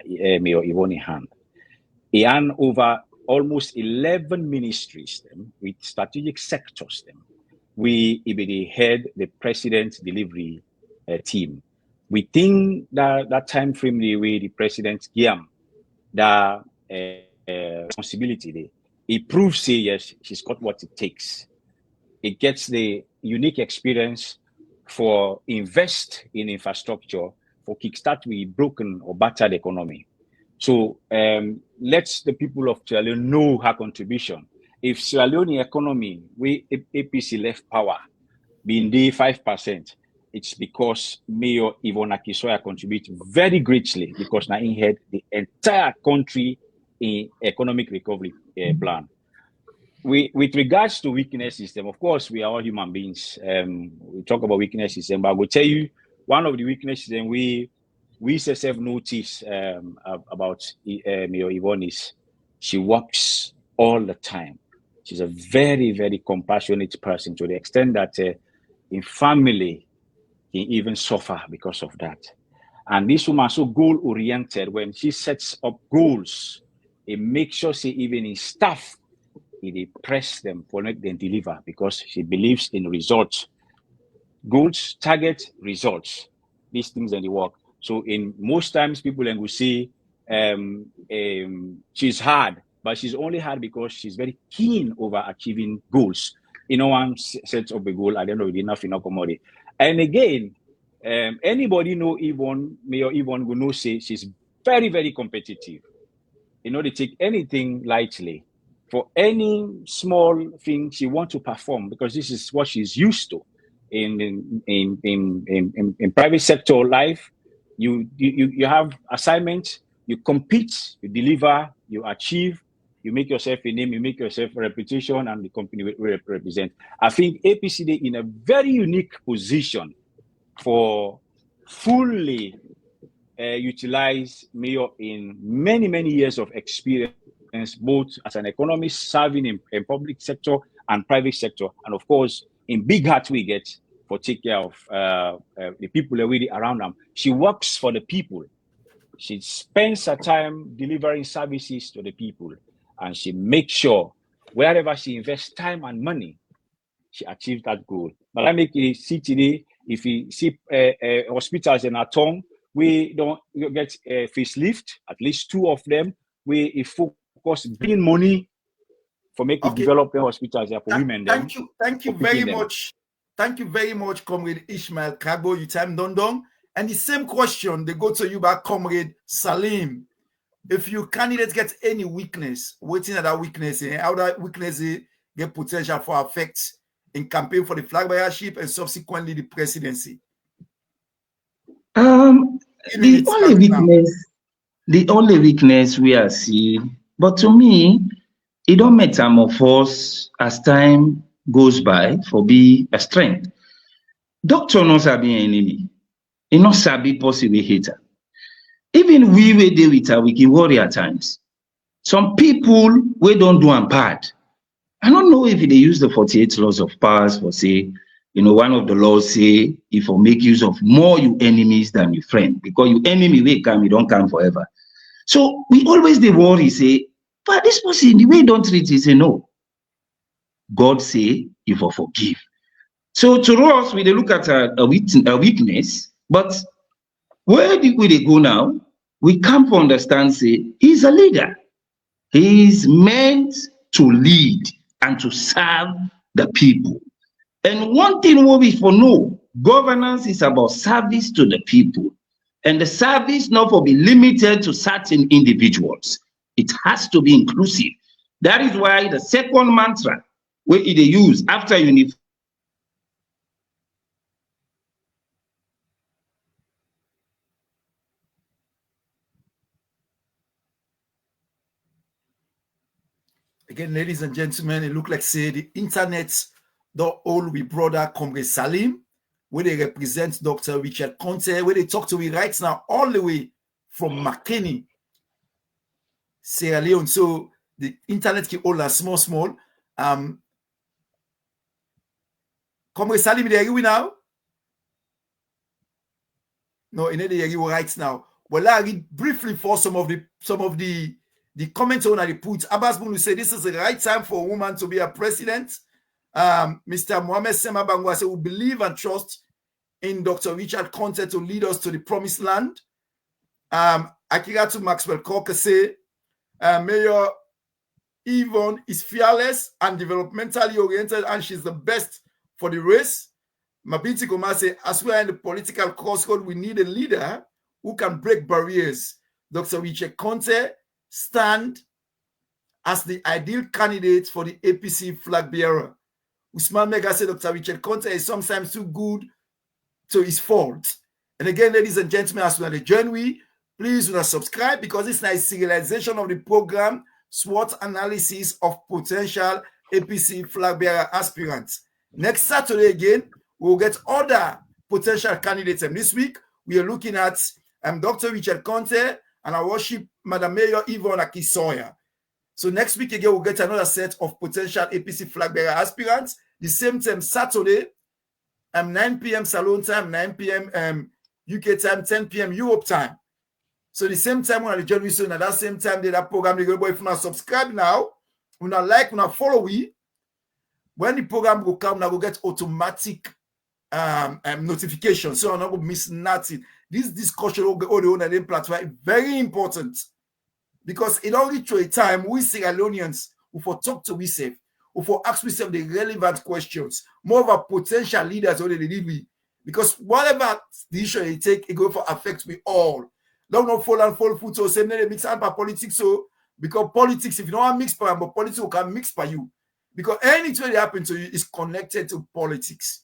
Mayor Yvonne hand. He had over almost 11 ministries with strategic sectors. We head the president's delivery team. We think that time frame, the way the president gave that responsibility, it proves, say, yes, she's got what it takes. It gets the unique experience for invest in infrastructure for kickstart with broken or battered economy. So let the people of Sierra Leone know her contribution. If Sierra Leone economy, we APC left power, being the 5%, it's because Mayor Yvonne Aki-Sawyer contributed very greatly because now he had the entire country in economic recovery plan. With regards to weakness system, of course, we are all human beings. We talk about weakness system, but I will tell you one of the weaknesses that we self notice about Mayor Yvonne is she works all the time. She's a very, very compassionate person to the extent that in family, he even suffer because of that. And this woman so goal-oriented. When she sets up goals, it makes sure she even in staff, he press them for make them deliver because she believes in results. Goals, target, results. These things and the work. So in most times, people will say she's hard, but she's only hard because she's very keen over achieving goals. You know, one sets up a goal, I don't know, enough in commodity. And again, anybody know Yvonne, Mayor Yvonne will know say she's very, very competitive. You know, they take anything lightly. For any small thing she wants to perform, because this is what she's used to in private sector life. You have assignments, you compete, you deliver, you achieve, you make yourself a name, you make yourself a reputation, and the company will represent. I think APCD in a very unique position for fully utilize Mayor in many, many years of experience, both as an economist serving in public sector and private sector, and of course in big heart we get for take care of the people really around them. She works for the people. She spends her time delivering services to the people, and she makes sure wherever she invests time and money, she achieves that goal. But I make you see today, if you see hospitals in our tongue, we don't get a facelift, at least 2 of them. We focus bringing money for making development hospitals there for women. Thank you very much. Thank you very much, Comrade Ishmael Kagbo. You time done. And the same question, they go to you back, Comrade Salim. If your candidate gets any weakness, waiting at that weakness, how that weakness get potential for effects in campaign for the flag bearership and subsequently the presidency. The only weakness we are seeing, but to me, it don't metamorphose as time goes by for be a strength. Doctor no sabi enemy, he no sabi possibly hater. Even we deal with her, we can worry at times. Some people we don't do them bad. I don't know if they use the 48 laws of powers for say, you know, one of the laws say if you make use of more your enemies than your friend, because your enemy will come, you don't come forever. So we always the worry say, but this person the way you don't treat it, say no. God say you for forgive. So to us, we look at a weakness, but where did we go now? We come to understand say he's a leader. He is meant to lead and to serve the people. And one thing we for know, governance is about service to the people. And the service not for be limited to certain individuals. It has to be inclusive. That is why the second mantra where they use after unify. Again, ladies and gentlemen, it look like say the internet don't all we brother Comrade Salim, where they represent Dr. Richard Conteh, where they talk to me right now all the way from McKinney, Sierra Leone. So the internet keep all that small. Comrade Salim, they agree now? No, in the agree right now. Well, I read briefly for some of the comments on the put. Abbas Bunu say this is the right time for a woman to be a president. Mr. Mohamed Sema Bangwa said, we believe and trust in Dr. Richard Conteh to lead us to the promised land. Akiratu Maxwell Corker say, Mayor Yvonne is fearless and developmentally oriented, and she's the best for the race. Mabiti Koma say, as we are in the political crossroad, we need a leader who can break barriers. Dr. Richard Conteh stand as the ideal candidate for the APC flag bearer. Usman Mega said Dr. Richard Conteh is sometimes too good to his fault. And again, ladies and gentlemen, as we are the journey, please do not subscribe because it's nice serialization of the program, SWOT analysis of potential APC flag bearer aspirants. Next Saturday again, we'll get other potential candidates. And this week, we are looking at Dr. Richard Conteh and our worship Madam Mayor Yvonne Aki-Sawyer. So next week again, we'll get another set of potential APC flag bearer aspirants. The same time, Saturday, 9 p.m. Salon time, 9 p.m. UK time, 10 p.m. Europe time. So the same time when the journey soon at that same time, that program, if you not subscribe now, we not like, we not follow we. When the program will come, now we'll get automatic notification. So I'm not going to miss nothing. This discussion will go on the platform very important because it only to a time we Sierra Leoneans who for talk to ourselves, who for ask ourselves the relevant questions, more of a potential leaders already did we. Because whatever decision you take, it going for affect we all. Don't not fall and fall foot so same they mix and by politics. So because politics, if you don't want mix by but politics can mix by you. Because anything that happens to you is connected to politics.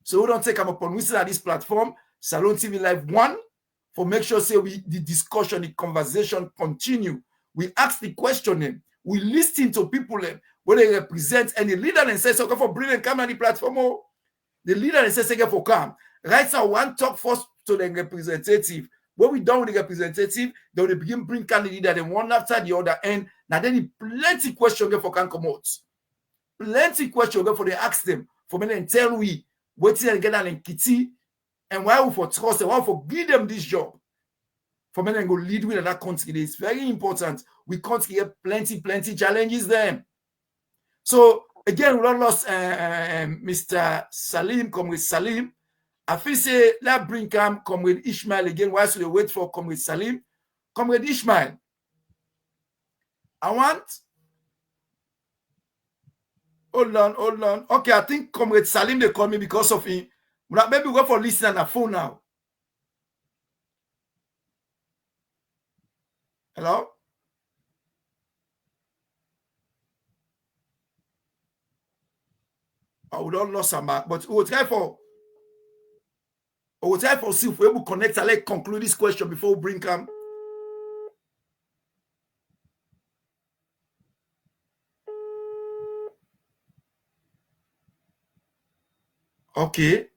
So we don't take them upon we sit at this platform, Salon TV Live 1, for make sure say the discussion, the conversation continue. We ask the question, we listen to people when they represent, and the leader and says, okay, for brilliant come on the platform. Oh, the leader and says, okay, for come. Right now, one talk first to the representative. When we done with the representative, they will begin bring candidate that one after the other, and now then plenty question for can come out. Plenty question for they ask them for me and tell we waiting and get an kitty and why we for trust and why we for give them this job. For me and go lead with that country. It's very important. We can't get plenty challenges there. So again, we don't lost Mr. Salim, Comrade Salim. I feel say let's bring Comrade Ishmael again. Why should they wait for Comrade Salim? Comrade Ishmael, I want. Hold on. Okay, I think Comrade Salim they call me because of him. Maybe we go for listening on the phone now. Hello? I would not lose some back, but we will try for see if we able to connect and let's conclude this question before we bring him. Okay.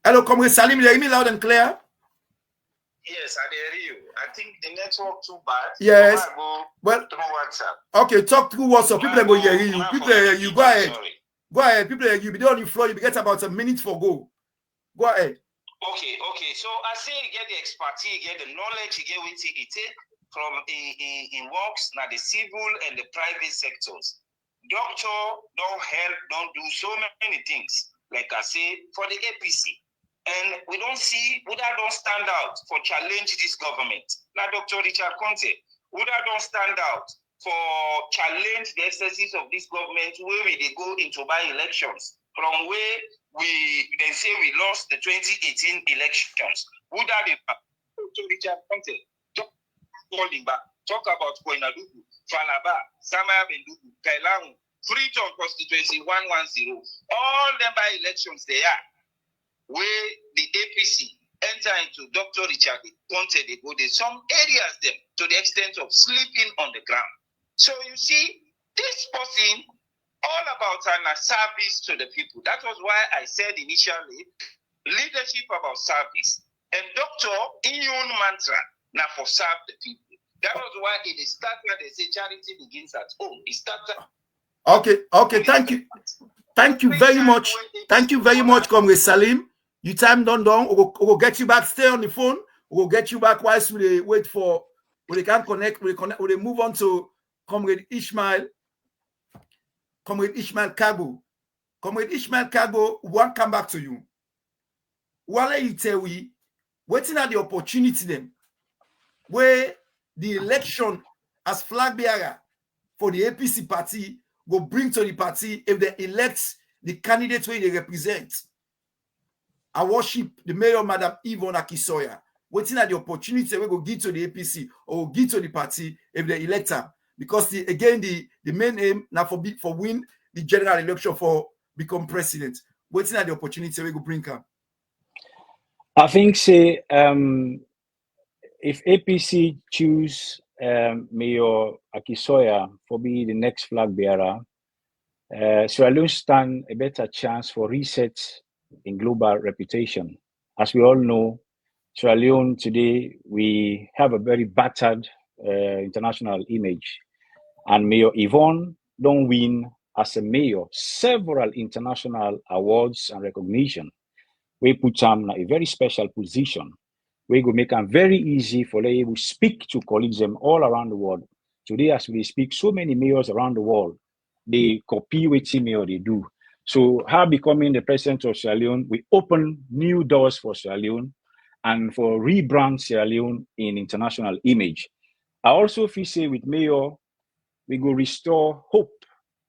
Hello, Comrade Salim, you hear me loud and clear? Yes, I hear you. I think the network too bad. Yes. So well, through WhatsApp. Okay, talk through WhatsApp. People go hear you. People hear you. Go ahead. Sorry. Go ahead. People hear you. Be there on the floor. You get about a minute for go. Go ahead. Okay. So I say you get the expertise, you get the knowledge, you get what it take from in works now the civil and the private sectors. Doctor don't help, don't do so many things. Like I say, for the APC. And we don't see Buddha don't stand out for challenge this government. Now, Dr. Richard Conteh, Buddha don't stand out for challenge the excesses of this government where they go into by-elections from where they say we lost the 2018 elections. Buddha Dr. Richard Conteh talk about Koinadugu, Falaba, Samaya Bendugu, Kailang, Freetown constituency 110. All them by-elections they are. Where the APC enter into Dr. Richard Conteh, they go there. Some areas them to the extent of sleeping on the ground. So you see, this person all about a service to the people. That was why I said initially, leadership about service. And Dr. Iyun mantra, now for serve the people. That was why it is started, they say charity begins at home. It started. Okay, thank you. Thank you very much. Thank you very much, Comrade Salim. You time done. We'll get you back. Stay on the phone. We'll get you back whilst we wait for we can connect. We move on to Comrade Ishmael. Comrade Ishmael Kago. Comrade Ishmael Kago, one come back to you. While you tell we waiting at the opportunity then where the election as flag bearer for the APC party will bring to the party if they elect the candidates where they represent. I worship the mayor, Madam Yvonne Aki-Sawyer. Waiting at the opportunity we go give to the APC or give to the party if they elect her. Because the main aim now for win the general election for become president. Waiting at the opportunity we go bring her. I think say if APC choose Mayor Aki-Sawyer for be the next flag bearer, Sierra Leone stand a better chance for reset in global reputation. As we all know, Sierra Leone today, we have a very battered international image. And Mayor Yvonne don't win as a mayor several international awards and recognition. We put him in a very special position. We go make them very easy for them to speak to colleagues all around the world. Today, as we speak, so many mayors around the world, they copy what mayor they do. So her becoming the president of Sierra Leone, we open new doors for Sierra Leone and for rebrand Sierra Leone in international image. I also feel say with mayor, we go restore hope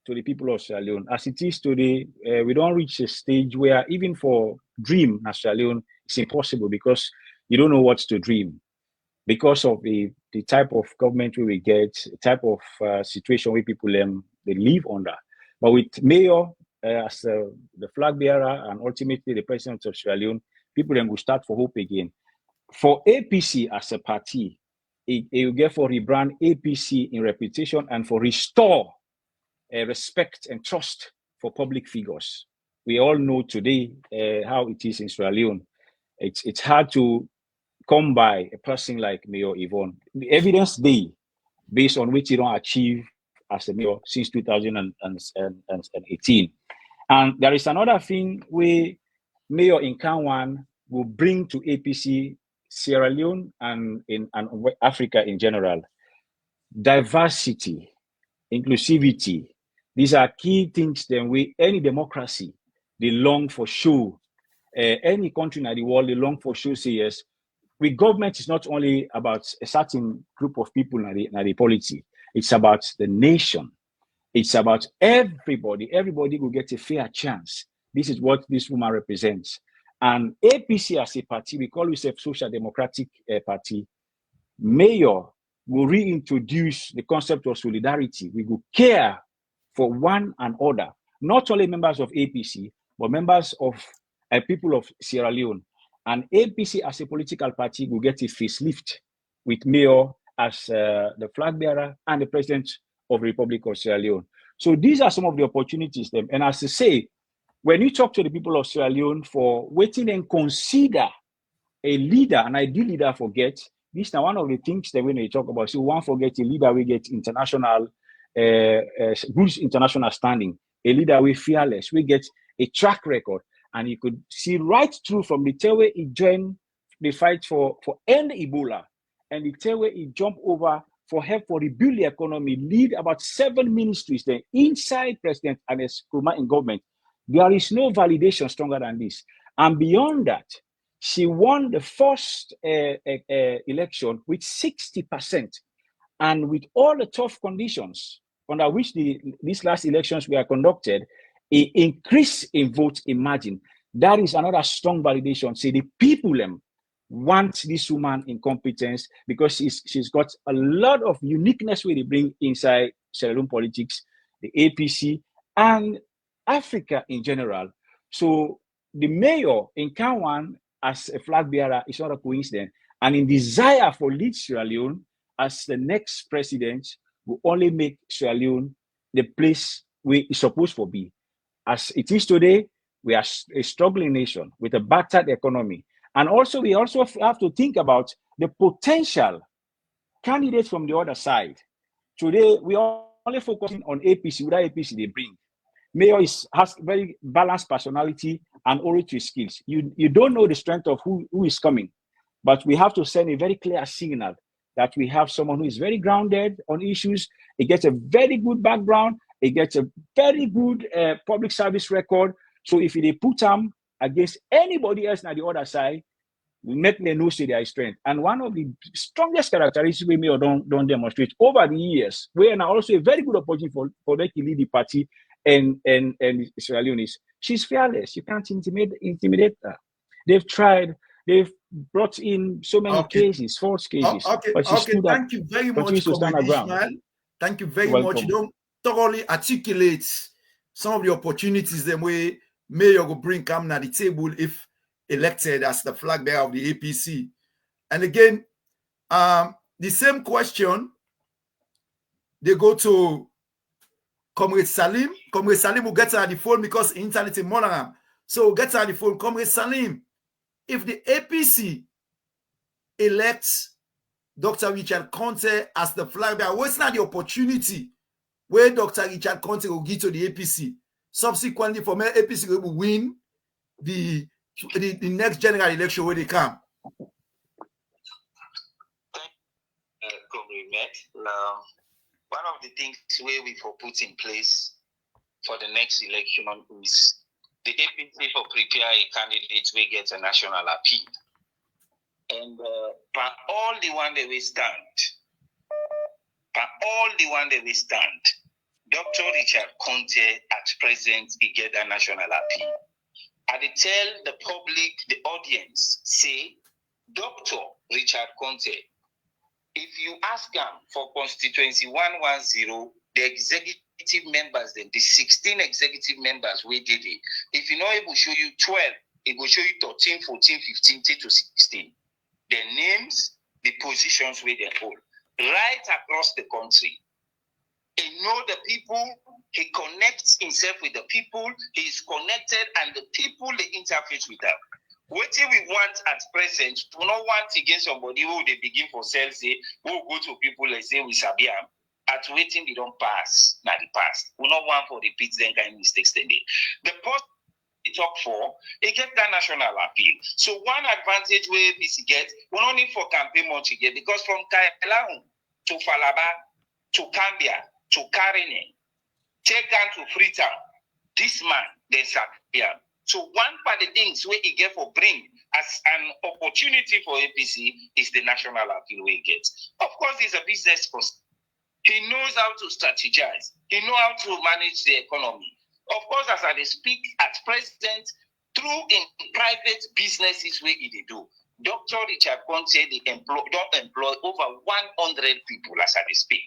to the people of Sierra Leone. As it is today, we don't reach a stage where even for dream as Sierra Leone, it's impossible because you don't know what to dream because of the type of government we get, the type of situation where people they live under. But with mayor as the flag bearer and ultimately the president of Sierra Leone, people then will start for hope again. For APC as a party, it will get for rebrand APC in reputation and for restore respect and trust for public figures. We all know today how it is in Sierra Leone. It's hard to come by a person like Mayor Yvonne. The evidence day based on which you don't achieve as a mayor since 2018. And there is another thing where Mayor in Kanwan will bring to APC Sierra Leone and Africa in general. Diversity, inclusivity. These are key things that any democracy, they long for show. Any country in the world, they long for show, say yes. With government, it's not only about a certain group of people in the polity. It's about the nation. It's about everybody. Everybody will get a fair chance. This is what this woman represents. And APC as a party, we call ourselves a social democratic party. Mayor will reintroduce the concept of solidarity. We will care for one another, not only members of APC, but members of people of Sierra Leone. And APC as a political party will get a facelift with mayor as the flag bearer and the president of the Republic of Sierra Leone. So these are some of the opportunities. And as I say, when you talk to the people of Sierra Leone for waiting and consider a leader, an ideal leader forget, this is one of the things that when they talk about, so one forget a leader we get international, good international standing, a leader we fearless, we get a track record. And you could see right through from the time where he joined the fight for end Ebola, and the time where he jumped over for help for rebuild the economy, lead about 7 ministries there inside President and his Nkrumah in government. There is no validation stronger than this. And beyond that, she won the first election with 60%. And with all the tough conditions under which these last elections were conducted, an increase in votes, imagine. That is another strong validation. Say the people want this woman in competence because she's got a lot of uniqueness where they bring inside Sierra Leone politics, the APC, and Africa in general. So the mayor in Kanwan as a flag bearer is not a coincidence. And in desire for lead Sierra Leone as the next president will only make Sierra Leone the place where it's supposed to be. As it is today, we are a struggling nation with a battered economy. And also, we also have to think about the potential candidates from the other side. Today, we are only focusing on APC, without APC they bring. Mayor has very balanced personality and oratory skills. You don't know the strength of who is coming, but we have to send a very clear signal that we have someone who is very grounded on issues. He gets a very good background. He gets a very good public service record. So if they put him against anybody else on the other side, we make them know their strength. And one of the strongest characteristics we may or don't demonstrate over the years, we are also a very good opportunity for them to lead the party, and Sierra Leone's, she's fearless. You can't intimidate her. They've tried. They've brought in so many cases, false cases. But she stood up. Thank you very much, continues to stand her ground. Ishmael. Thank you very You're much. welcome. You don't thoroughly articulate some of the opportunities the way Mayor will bring come at the table if elected as the flag bearer of the APC. And again, the same question, they go to Comrade Salim. Comrade Salim will get her the phone because internet in Monaghan. So we'll get her the phone. Comrade Salim, if the APC elects Dr. Richard Conteh as the flag bearer, what's not the opportunity where Dr. Richard Conteh will give to the APC? Subsequently, for me, APC will win the next general election where they come. One of the things where we for put in place for the next election is the APC for prepare a candidate we get a national appeal. And by all the one that we stand, Dr. Richard Conteh at present he get a national appeal. I tell the public, the audience, say, Dr. Richard Conteh, if you ask him for constituency 110, the executive members, the 16 executive members we did it. If you know, it will show you 12, it will show you 13, 14, 15, to 16. The names, the positions where they hold. Right across the country. He know the people, he connects himself with the people, he is connected, and the people they interface with them. What we want at present, we don't want to get somebody who they begin for sales, say, who go to people and say we sabi am. At waiting they don't pass, not the past. We don't want for repeat then kind of mistakes then. The post we talk for, it get that national appeal. So one advantage where this get, we don't need for campaign much again because from Kailaun to Falaba to Cambia to Karine, take down to Freetown, this man, they sabi am. So one of the things we get for bring as an opportunity for APC is the national appeal we get. Of course, he's a business person. He knows how to strategize. He knows how to manage the economy. Of course, as I speak at present, through in private businesses where they do. Dr. Richard Conteh, they don't employ over 100 people as I speak.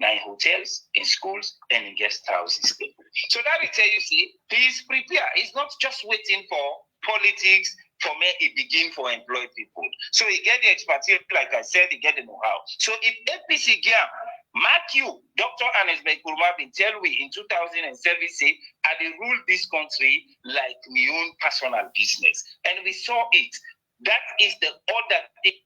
Now in hotels, in schools, and in guest houses. So that will tell you, see, he's prepared. He's not just waiting for politics for me he begin for employ people. So he get the expertise, like I said, he get the know-how. So if APC GAM, mark you, Dr. Anes Bekurma been tell we in 2007 say, I they rule this country like my own personal business. And we saw it. That is the other thing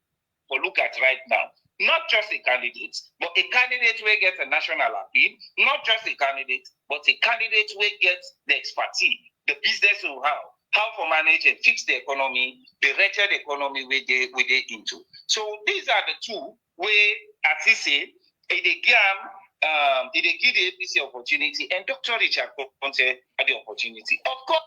for look at right now. Not just a candidate, but a candidate will get a national appeal. Not just a candidate, but a candidate will get the expertise, the business know-how, how to manage and fix the economy, the wretched economy we they into. So these are the two where, as he said, they give the APC opportunity, and Dr. Richard Conteh had the opportunity. Of course,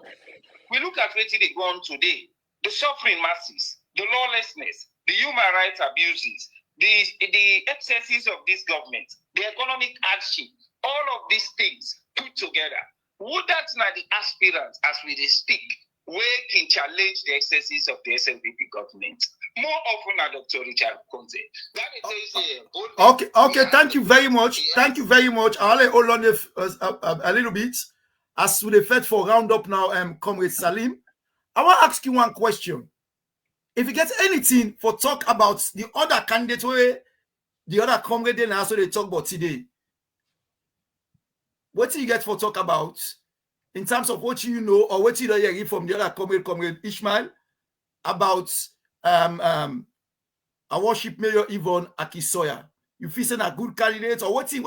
we look at where they go on today, the suffering masses, the lawlessness, the human rights abuses, the excesses of this government, the economic hardship, all of these things put together. Would that not the aspirants as we speak, where can challenge the excesses of the SLPP government? More often than Dr. Richard Conteh. Okay, thank you very much. Thank you very much. I'll let hold on a little bit. As we fed for roundup now, Comrade Salim, I want to ask you one question. If you get anything for talk about the other candidate where the other comrade then also they talk about today, what do you get for talk about in terms of what you know or what you don't hear from the other comrade Ishmael about our worship Mayor Yvonne Aki-Sawyer? You feel a good candidate or what you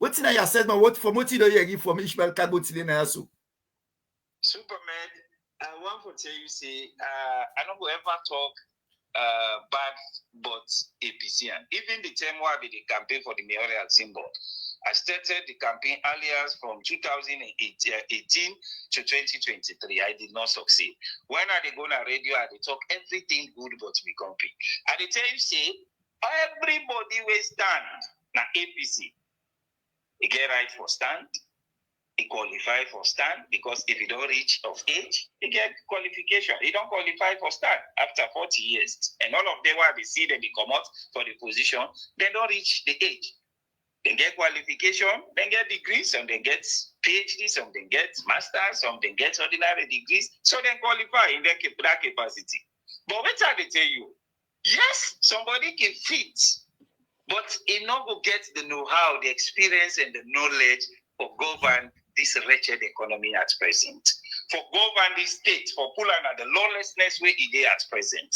assessment what from what you don't hear from Ishmael Kagbo today now also? Superman, I want to tell you, say, I don't go ever talk bad but APC. Even the time where the campaign for the mayoral symbol, I started the campaign earlier from 2018 to 2023. I did not succeed. When I go on radio, I talk everything good but me company. I tell you, say, everybody will stand na APC. You get right for stand. he qualify for stand, because if you don't reach of age, you get qualification. You don't qualify for stand after 40 years. And all of them, while they see that they come out for the position, they don't reach the age. They get qualification, they get degrees, some they get PhD, some they get masters, some they get ordinary degrees, so they qualify in that capacity. But what I tell you, yes, somebody can fit, but he not go get the know-how, the experience, and the knowledge for govern this wretched economy at present. For govern this state, for pull out the lawlessness where it is at present.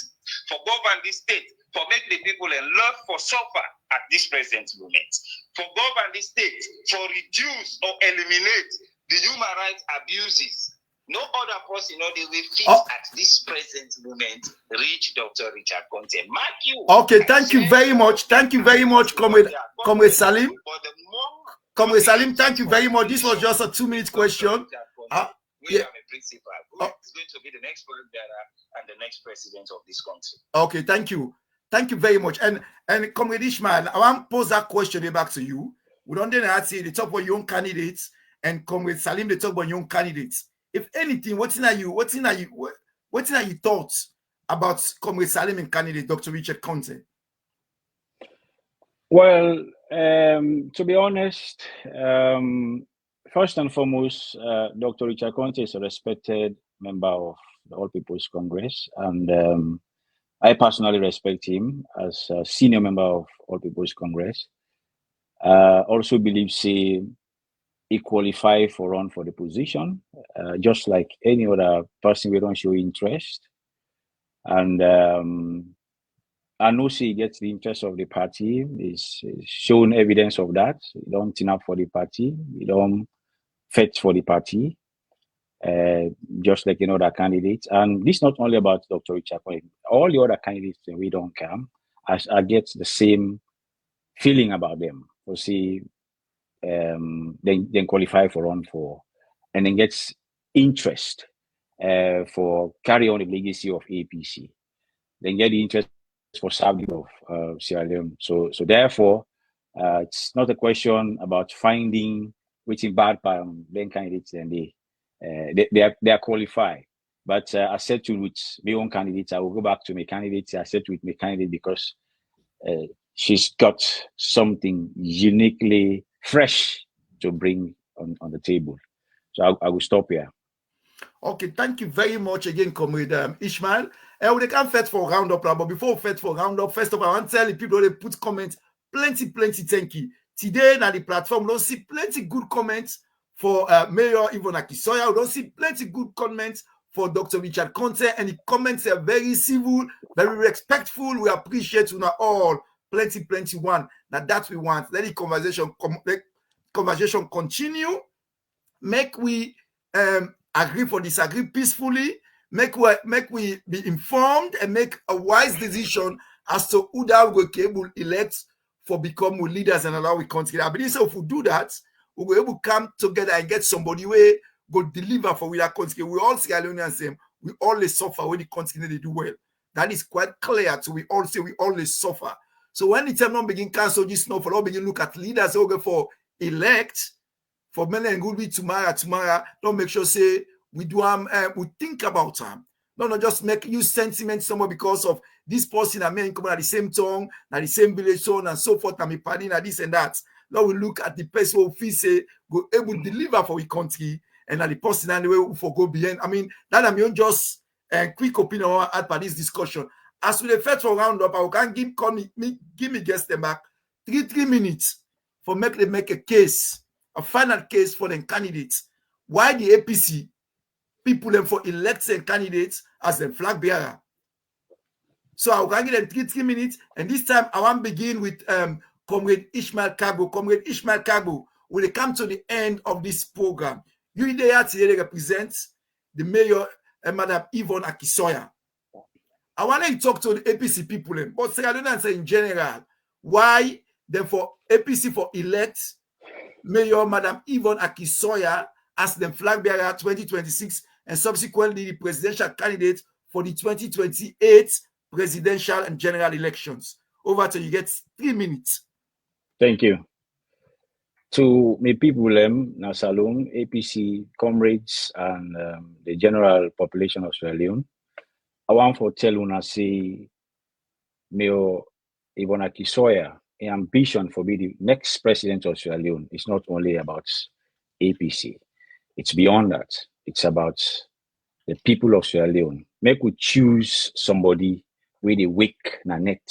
For govern this state, for make the people in love for suffer at this present moment. For govern this state, for reduce or eliminate the human rights abuses. No other person, they will fit at this present moment reach Dr. Richard Conteh. Mark you. Okay, thank you very much. Thank you very much, Comrade Salim. Comrade Salim, thank you very much. This was just a 2-minute question. We have a principal who is going to be the next Flagbearer and the next president of this country. Okay, thank you. Thank you very much. And Comrade Ishmael, I want to pose that question back to you. We don't say the talk about young candidates, and Comrade Salim, they talk about young candidates. If anything, what's in your thoughts about Comrade Salim and candidate Dr. Richard Conteh? Well, to be honest, first and foremost, Dr. Richard Conteh is a respected member of the All People's Congress, and I personally respect him as a senior member of All People's Congress. Also believes he qualifies for run for the position, just like any other person. We don't show interest, and I know he gets the interest of the party. He's shown evidence of that. He don't turn up for the party. He don't fight for the party, just like other candidates. And this is not only about Dr. Richard Conteh. All the other candidates, we don't come. I get the same feeling about them. You see, then qualify for run for, and then gets interest for carry on the legacy of APC. Then get the interest for serving of Sierra Leone. So therefore, it's not a question about finding which in bad then candidates, and they are qualified. But I said to with my own candidates, I will go back to my candidates. I said with my candidate because she's got something uniquely fresh to bring on the table. So I will stop here. Okay, thank you very much again, Comrade Ishmael. We can't fight for roundup, but before we fight for roundup, first of all, I want to tell the people they put comments, plenty, thank you. Today, on the platform, we don't see plenty good comments for Mayor Yvonne Aki-Sawyer. We don't see plenty good comments for Dr. Richard Conteh, and the comments are very civil, very respectful. We appreciate you all. Plenty one. Now that we want. Let the conversation continue. Make we agree for disagree peacefully. Make we be informed and make a wise decision as to who that we will elect for become leaders and allow we continue. I believe so if we do that, we will able to come together and get somebody where go deliver for we are country. We all Sierra Leoneans same. We always suffer when the country they do well. That is quite clear. So we all say we always suffer. So when the time not begin cancel this snow for all begin look at leaders who go for elect for many and good be tomorrow. Don't make sure say we do we think about them. Not just make use sentiment somewhere because of this person and me come at the same tongue, at the same village, so on and so forth, and me partying at this and that. Now we look at the person who feel say go able to deliver for the country, and at the person anyway who for go beyond. I mean, that I'm mean, just quick opinion at by this discussion. As we the first for roundup, I can give me guest them back 3 minutes for make a case, a final case for the candidates. Why the APC people them for elected candidates as the flag bearer. So I will give them 3 minutes, and this time I want to begin with Comrade Ishmael Kagbo. Comrade Ishmael Kagbo, when they come to the end of this program, you there today represent the mayor, Madam Yvonne Aki-Sawyer. I want to talk to the APC people, but I don't answer in general why then for APC for elect Mayor Madam Yvonne Aki-Sawyer as the flag bearer 2026 and subsequently the presidential candidate for the 2028 presidential and general elections. Over to you, get 3 minutes. Thank you. To my people, na Salon, APC, comrades, and the general population of Sierra Leone, I want to tell you, say, Mayor Aki-Sawyer, ambition for being the next president of Sierra Leone is not only about APC. It's beyond that. It's about the people of Sierra Leone. Make we choose somebody with a wake na net,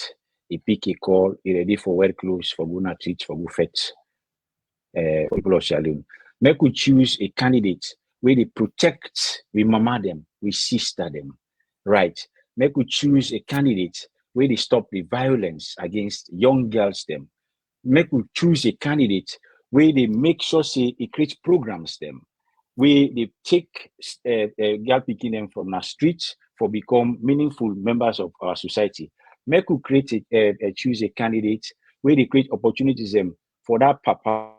a pick a call, a ready for wear clothes, for go na treat, for go fetch. People of Sierra Leone. Make we choose a candidate where they protect, we mama them, we sister them, right? Make we choose a candidate where they stop the violence against young girls them. Make we choose a candidate where they make sure say it creates programs them, where they take girl picking them from the streets for become meaningful members of our society. Make we create choose a candidate where they create opportunities them for that papa,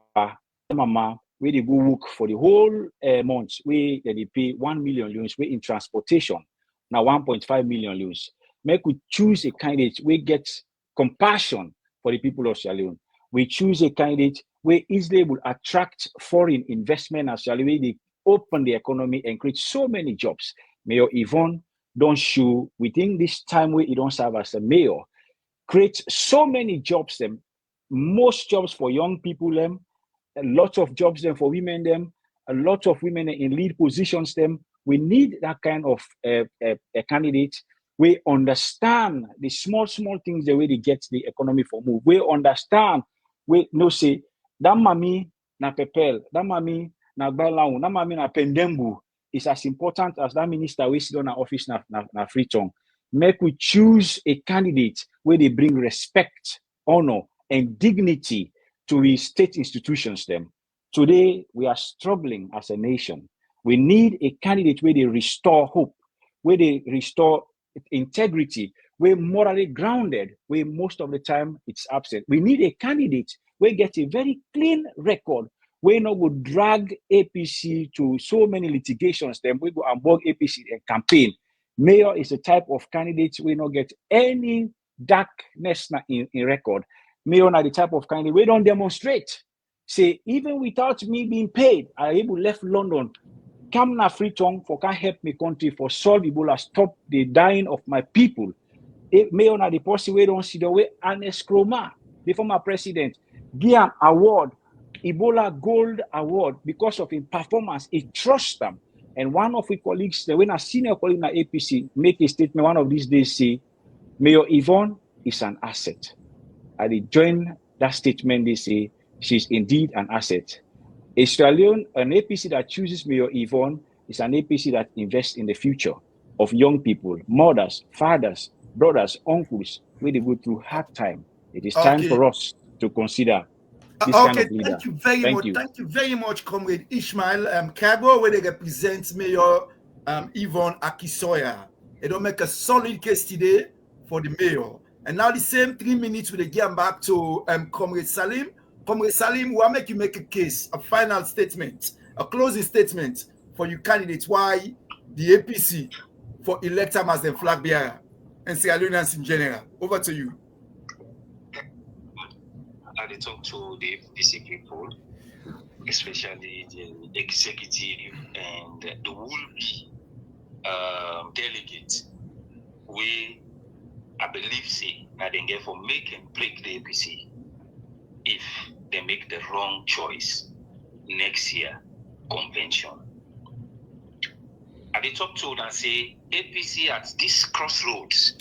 mama, where they go work for the whole month, where they pay 1 million loans, where in transportation, now 1.5 million loans. Make we choose a candidate where gets compassion for the people of Sierra Leone. We choose a candidate where easily will attract foreign investment as Sierra Leone, they open the economy and create so many jobs. Mayor Yvonne don't show within this time where he don't serve as a mayor, create so many jobs them, most jobs for young people them, a lot of jobs them for women them, a lot of women in lead positions them. We need that kind of a candidate. We understand the small things the way they get the economy for move. We understand. We no say that mommy na pepel, that mommy na balau, that mommy na pendembu is as important as that minister we sit on our office na free tongue. Make we choose a candidate where they bring respect, honor, and dignity to the state institutions them. Today, we are struggling as a nation. We need a candidate where they restore hope, where they restore integrity, where morally grounded, where most of the time it's absent. We need a candidate where get a very clean record, where no go drag APC to so many litigations, then we go and bug APC and campaign. Mayor is a type of candidate we not get any darkness in record. Mayor are the type of candidate we don't demonstrate. Say, even without me being paid, I able left London, come na free tongue for can help me country for solve Ebola, stop the dying of my people. Mayor na the person we don't see the way Ernest Kroma, the former president, give an award, Ebola Gold Award, because of his performance. He trusts them. And one of his colleagues, when a senior colleague in the APC make a statement one of these days, say, Mayor Yvonne is an asset. I join that statement, they say, she's indeed an asset. A Sierra Leone, an APC that chooses Mayor Yvonne is an APC that invests in the future of young people, mothers, fathers, brothers, uncles, where they go through hard time. It is time for us to consider this kind of leader. Thank you very much. Thank you very much, Comrade Ishmael Kago, where they represent Mayor Yvonne Aki-Sawyer. They don't make a solid case today for the mayor. And now the same 3 minutes we get back to Comrade Salim. Comrade Salim, we'll make you make a case, a final statement, a closing statement for you candidates why the APC for elect them as the flag bearer and Sierra Leoneans in general. Over to you. I talk to the APC people, especially the executive and the would-be delegates. I believe, say, that they get for make and break the APC if they make the wrong choice next year convention. I talk to them and say, APC at this crossroads,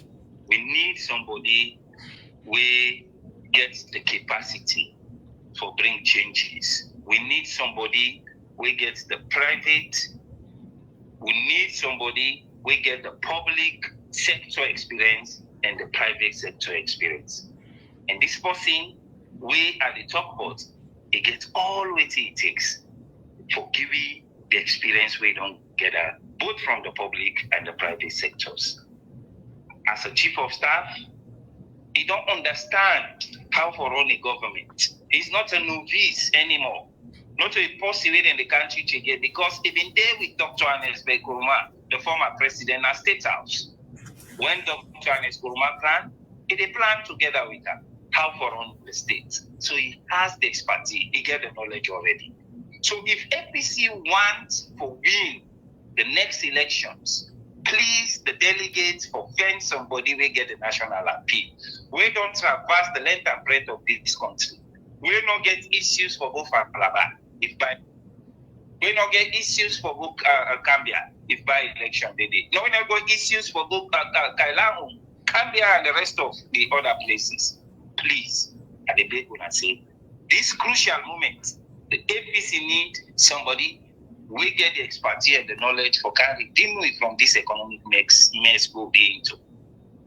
we need somebody we get the capacity for bring changes. We need somebody we get the private. We need somebody we get the public sector experience and the private sector experience. And this person, we at the top board, it gets all what it takes for giving the experience we don't get both from the public and the private sectors. As a chief of staff, he don't understand how to run a government. He's not a novice anymore. Not a person in the country to get, because even there with Dr. Anes Kuruma, the former president at State House, when Dr. Anes Kuruma planned, he plan together with her. how to run the state. So he has the expertise, he get the knowledge already. So if APC wants to win the next elections, please, the delegates, find somebody will get the national appeal. We don't traverse the length and breadth of this country. We don't get issues for both Alaba if by. We don't get issues for both Gambia if by election they did. No, we don't get issues for both Kailangu, Gambia, and the rest of the other places. Please, at the big one, I say, this crucial moment, the APC need somebody we get the expertise and the knowledge for can redeem it from this economic mess we'll be into.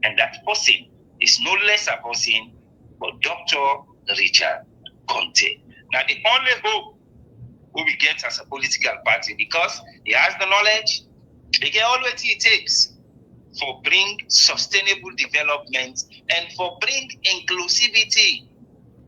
And that person is no less a person but Dr. Richard Conteh. Now, the only hope we get as a political party, because he has the knowledge, he get all what it takes for bring sustainable development and for bring inclusivity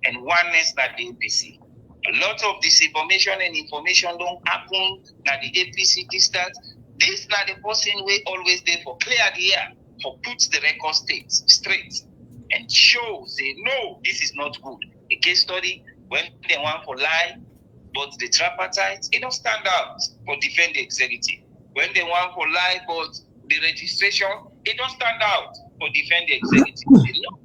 and oneness at the APC. A lot of disinformation and information don't happen at the APC distance. This not the person we always there for clear the air, for put the record straight and show, say, no, this is not good. A case study, when they want for lie, but the tripartite, it don't stand out for defend the executive. When they want for lie, but the registration, it don't stand out for defend the executive.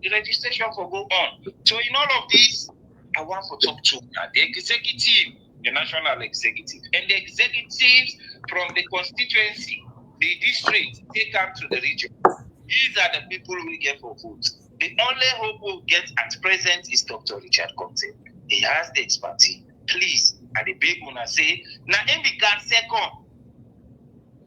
The registration for go on. So in all of this, I want to talk to the executive, the national executive, and the executives from the constituency, the district, take up to the region. These are the people we get for vote. The only hope we'll get at present is Dr. Richard Conteh. He has the expertise. Please, at the big one, I say, now in the second,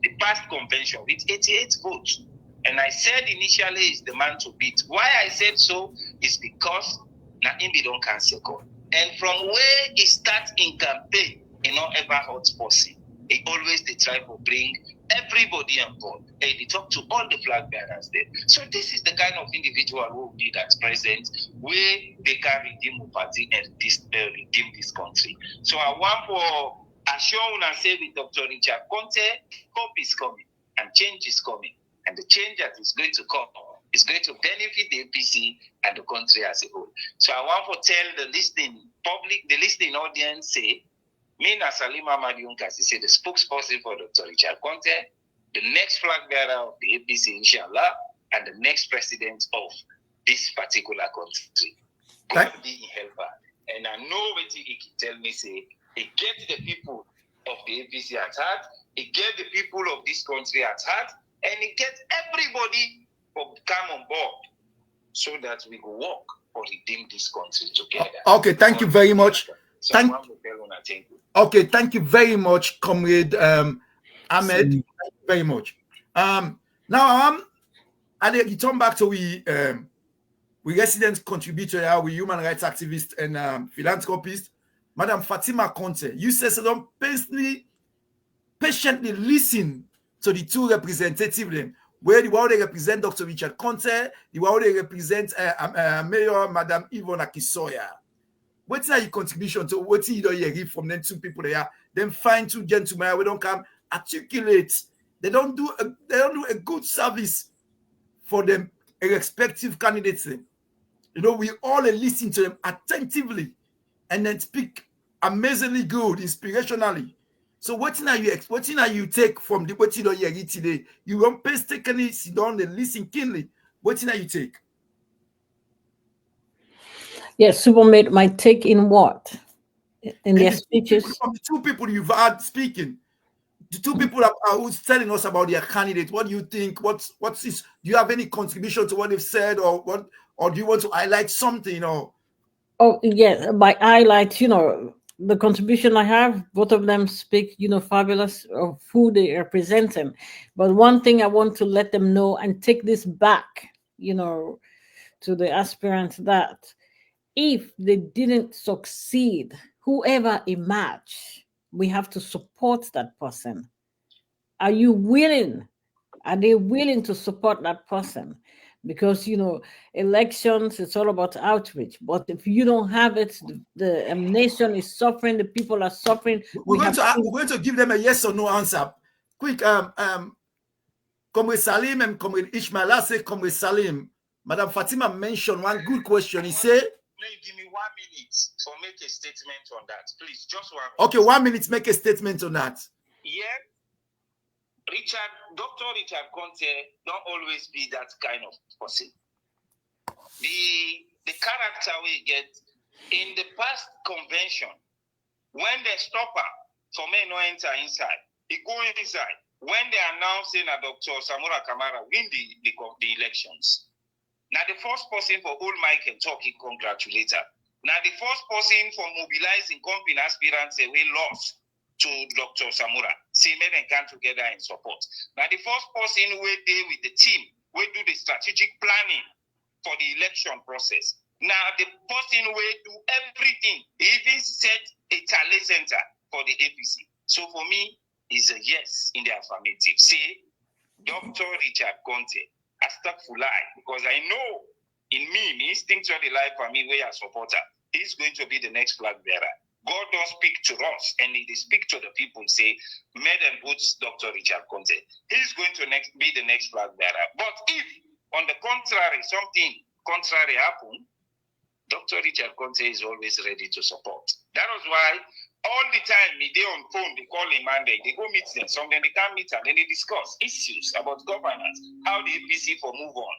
the past convention with 88 votes. And I said initially is the man to beat. Why I said so is because now Imbi don't can second. And from where he starts in campaign, he not ever hurt person. He always they try to bring everybody on board. And they talk to all the flag bearers there. So this is the kind of individual who will be at present where they can redeem the party and redeem this country. So I want for assure and say with Dr. Richard Conteh, hope is coming and change is coming. And the change that is going to come is going to benefit the APC and the country as a whole. So I want to tell the listening public, the listening audience, say, me na Salima Madiunkasi, say the spokesperson for Dr. Richard Conteh, the next flag bearer of the APC, inshallah, and the next president of this particular country. God be in helper. And I know what he can tell me, say, it gets the people of the APC at heart, it gets the people of this country at heart, and it gets everybody to come on board so that we go walk or redeem this country together. Okay, thank you very much. Okay, thank you very much, Comrade Ahmed. Thank you very much. Now, I return back to we resident contributor, we human rights activist and philanthropist, Madam Fatima Conteh. You said so don't patiently listen to the two representatives, where the one they represent Dr. Richard Conteh, the one they represent Mayor Madam Yvonne Aki-Sawyer. What's your contribution to what you hear from them two people there? Then find two gentlemen we don't come articulate. They don't do a good service for them respective candidates. You know, we all listen to them attentively and then speak amazingly good, inspirationally. So what you take from the what you hear today? You won't painstakingly sit down and listen keenly. What you take? Yes, Supermate, my take in what? In their speeches? From the two people you've had speaking, the two people who's telling us about their candidate. What do you think? What's this? Do you have any contribution to what they've said, or do you want to highlight something? Or oh yeah, by highlight, the contribution I have, both of them speak, fabulous of who they represent them. But one thing I want to let them know and take this back, to the aspirant, that if they didn't succeed, whoever emerged, we have to support that person. Are you willing? Are they willing to support that person? Because, elections, it's all about outreach. But if you don't have it, the nation is suffering, the people are suffering. We're going to give them a yes or no answer. Quick, Comrade Salim and Comrade Ishmael. Let's say Comrade Salim. Madam Fatima mentioned one good question. He said, give me 1 minute for make a statement on that. Please, just 1 minute. Okay, 1 minute, make a statement on that. Yeah. Dr. Richard Conteh don't always be that kind of person. The character we get in the past convention, when they stop her, for me no enter inside, he go inside. When they announcing that Dr. Samura Kamara win the elections, now the first person for old Mike and talk, he congratulate her. Now the first person for mobilizing company aspirants say we lost to Dr. Samura. See, men and come together in support. Now the first person we deal with the team, we do the strategic planning for the election process. Now the person we do everything, even set a talent center for the APC. So for me, is a yes in the affirmative. Say, Dr. Richard Conteh, Astagfullah, because I know in me instinctually life for me, we are supporter. He's going to be the next flag bearer. God don't speak to us, and he speak to the people, say, made and boots Dr. Richard Conteh. He's going to be the next flag bearer. But if, on the contrary, something contrary happen, Dr. Richard Conteh is always ready to support. That was why all the time they on phone, they call him Monday, they go meet them, some then they can't meet them, then they discuss issues about governance, how the APC for move on.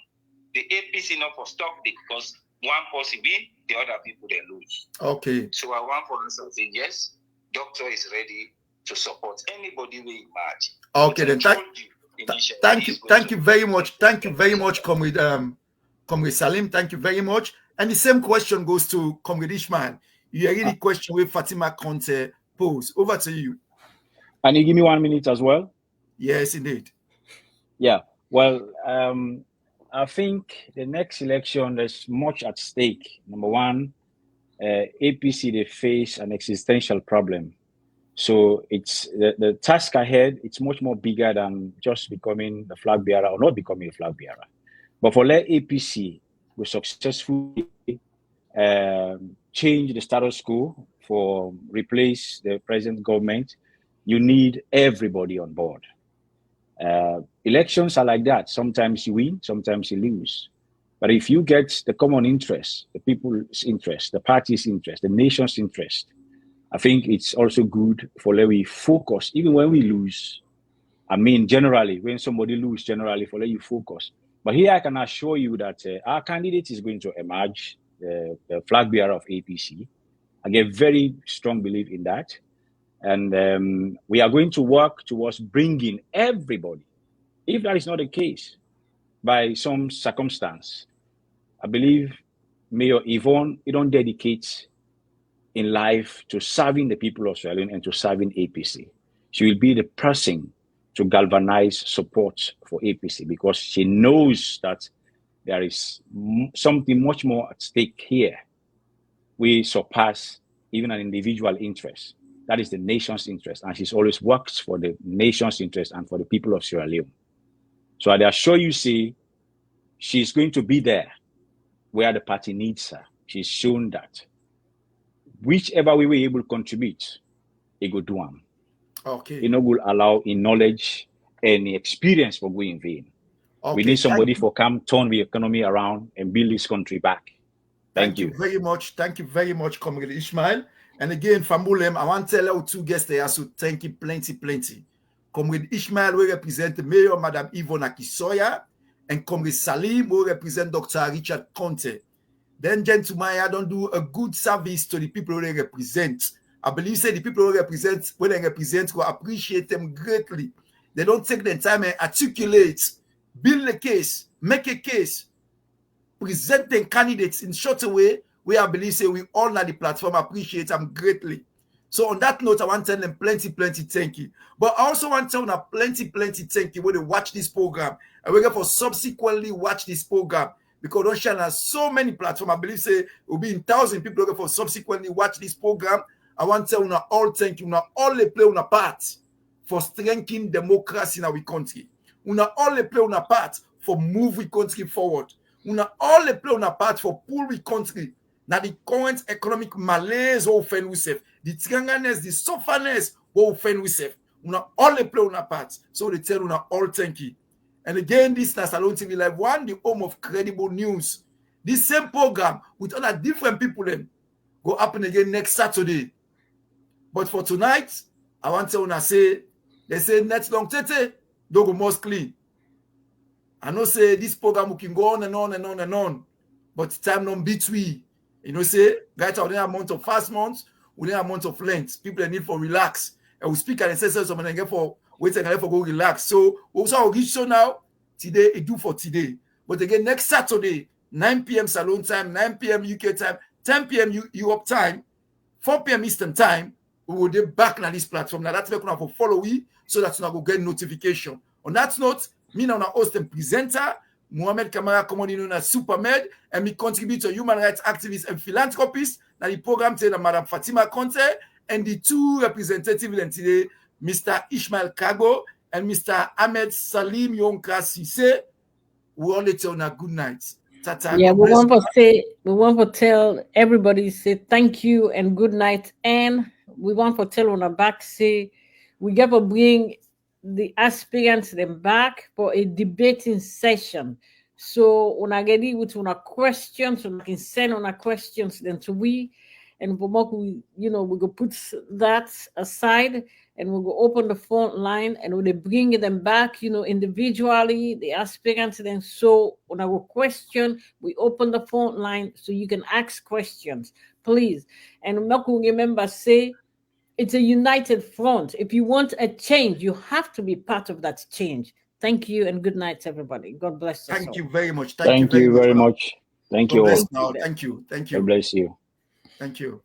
The APC not for stop because one person win, the other people they lose. Okay. So I want for answer say yes, doctor is ready to support anybody we emerge. Okay, then thank you very much. Thank you very much, Comrade Salim. Thank you very much. And the same question goes to Comrade Ishmael. You hear the question with Fatima Conteh pose. Over to you. And you give me 1 minute as well? Yes, indeed. Yeah. Well, I think the next election, there's much at stake. Number one, APC, they face an existential problem. So it's the task ahead, it's much more bigger than just becoming the flag bearer or not becoming a flag bearer. But for let APC, we successfully change the status quo for replace the present government, you need everybody on board. Elections are like that. Sometimes you win, sometimes you lose. But if you get the common interest, the people's interest, the party's interest, the nation's interest, I think it's also good for let we focus, even when we lose. I mean, generally, when somebody loses, generally, for let you focus. But here I can assure you that our candidate is going to emerge, the flag bearer of APC. I get very strong belief in that. And we are going to work towards bringing everybody. If that is not the case, by some circumstance, I believe Mayor Yvonne, you don't dedicate in life to serving the people of Sierra Leone and to serving APC. She will be the person to galvanize support for APC because she knows that there is something much more at stake here. We surpass even an individual interest. That is the nation's interest. And she's always works for the nation's interest and for the people of Sierra Leone. So I assure you, see, she's going to be there where the party needs her. She's shown that. Whichever way we're able to contribute, it will do them. Okay. It will allow in knowledge and experience for going in vain. Okay. We need somebody for come turn the economy around and build this country back. Thank you very much. Thank you very much, Comrade Ishmael. And again, Famulem, I want to tell our two guests there, so thank you plenty. Comrade Ishmael will represent the Mayor, Madam Yvonne Aki-Sawyer, and Comrade Salim will represent Dr. Richard Conteh. Then, gentlemen, I don't do a good service to the people they represent. I believe say the people who represent, when they represent, will appreciate them greatly. They don't take the time and articulate, build a case, make a case, present the candidates in short a way where I believe say we all on the platform appreciate them greatly. So on that note, I want to tell them plenty thank you. But I also want to tell them plenty thank you when they watch this program. And we're going to subsequently watch this program. Because Russian has so many platforms. I believe say it will be in 1,000 people looking for subsequently watch this program. I want to tell you all thank you. All they play on a part for strengthening democracy in our country. All they play on a part for move we country forward. All they play on a part for pull we country. Now the current economic malaise or offend we self. The trianganess, the sufferness or offend we self. All they play on a part. So they tell all thank you. And again, this is Salon TV Live 1, the home of credible news. This same program with other different people then go happen again next Saturday. But for tonight, I want to say, they say next long tete, don't go most clean. I know say this program can go on and on and on and on, but time non between. You know, say, guys, we have a month of fast months, we have a month of length. People need for relax. And we speak and say something and get for wait and for go relax. So we also reach so now, today, it do for today. But again, next Saturday, 9 p.m. Salon time, 9 p.m. UK time, 10 p.m. Europe time, 4 p.m. Eastern time, we will be back on this platform. Now that's why we have to follow we so that you will get notification. On that note, me now host and presenter, Mohamed Kamara, commonly known as Supermed, and me contribute to human rights activists and philanthropists. Now the program today, Madam Fatima Conteh, and the two representatives today, Mr. Ishmael Kago and Mr. Ahmed Salim Yonka Sise. We all let you on a good night. Tata, yeah, we want to tell everybody, say thank you and good night. And we want to tell on our back, say we got to bring the aspirants them back for a debating session. So when I get it with our questions, we can send on our questions then to we, and we go put that aside and we'll go open the phone line and we'll bring them back, individually, the aspirants. Then so on our question, we open the phone line so you can ask questions, please. And remember, say, it's a united front. If you want a change, you have to be part of that change. Thank you and good night, everybody. God bless us. Thank you very much. Thank you very much. Thank you all. Thank you. Thank you. God bless you. Thank you.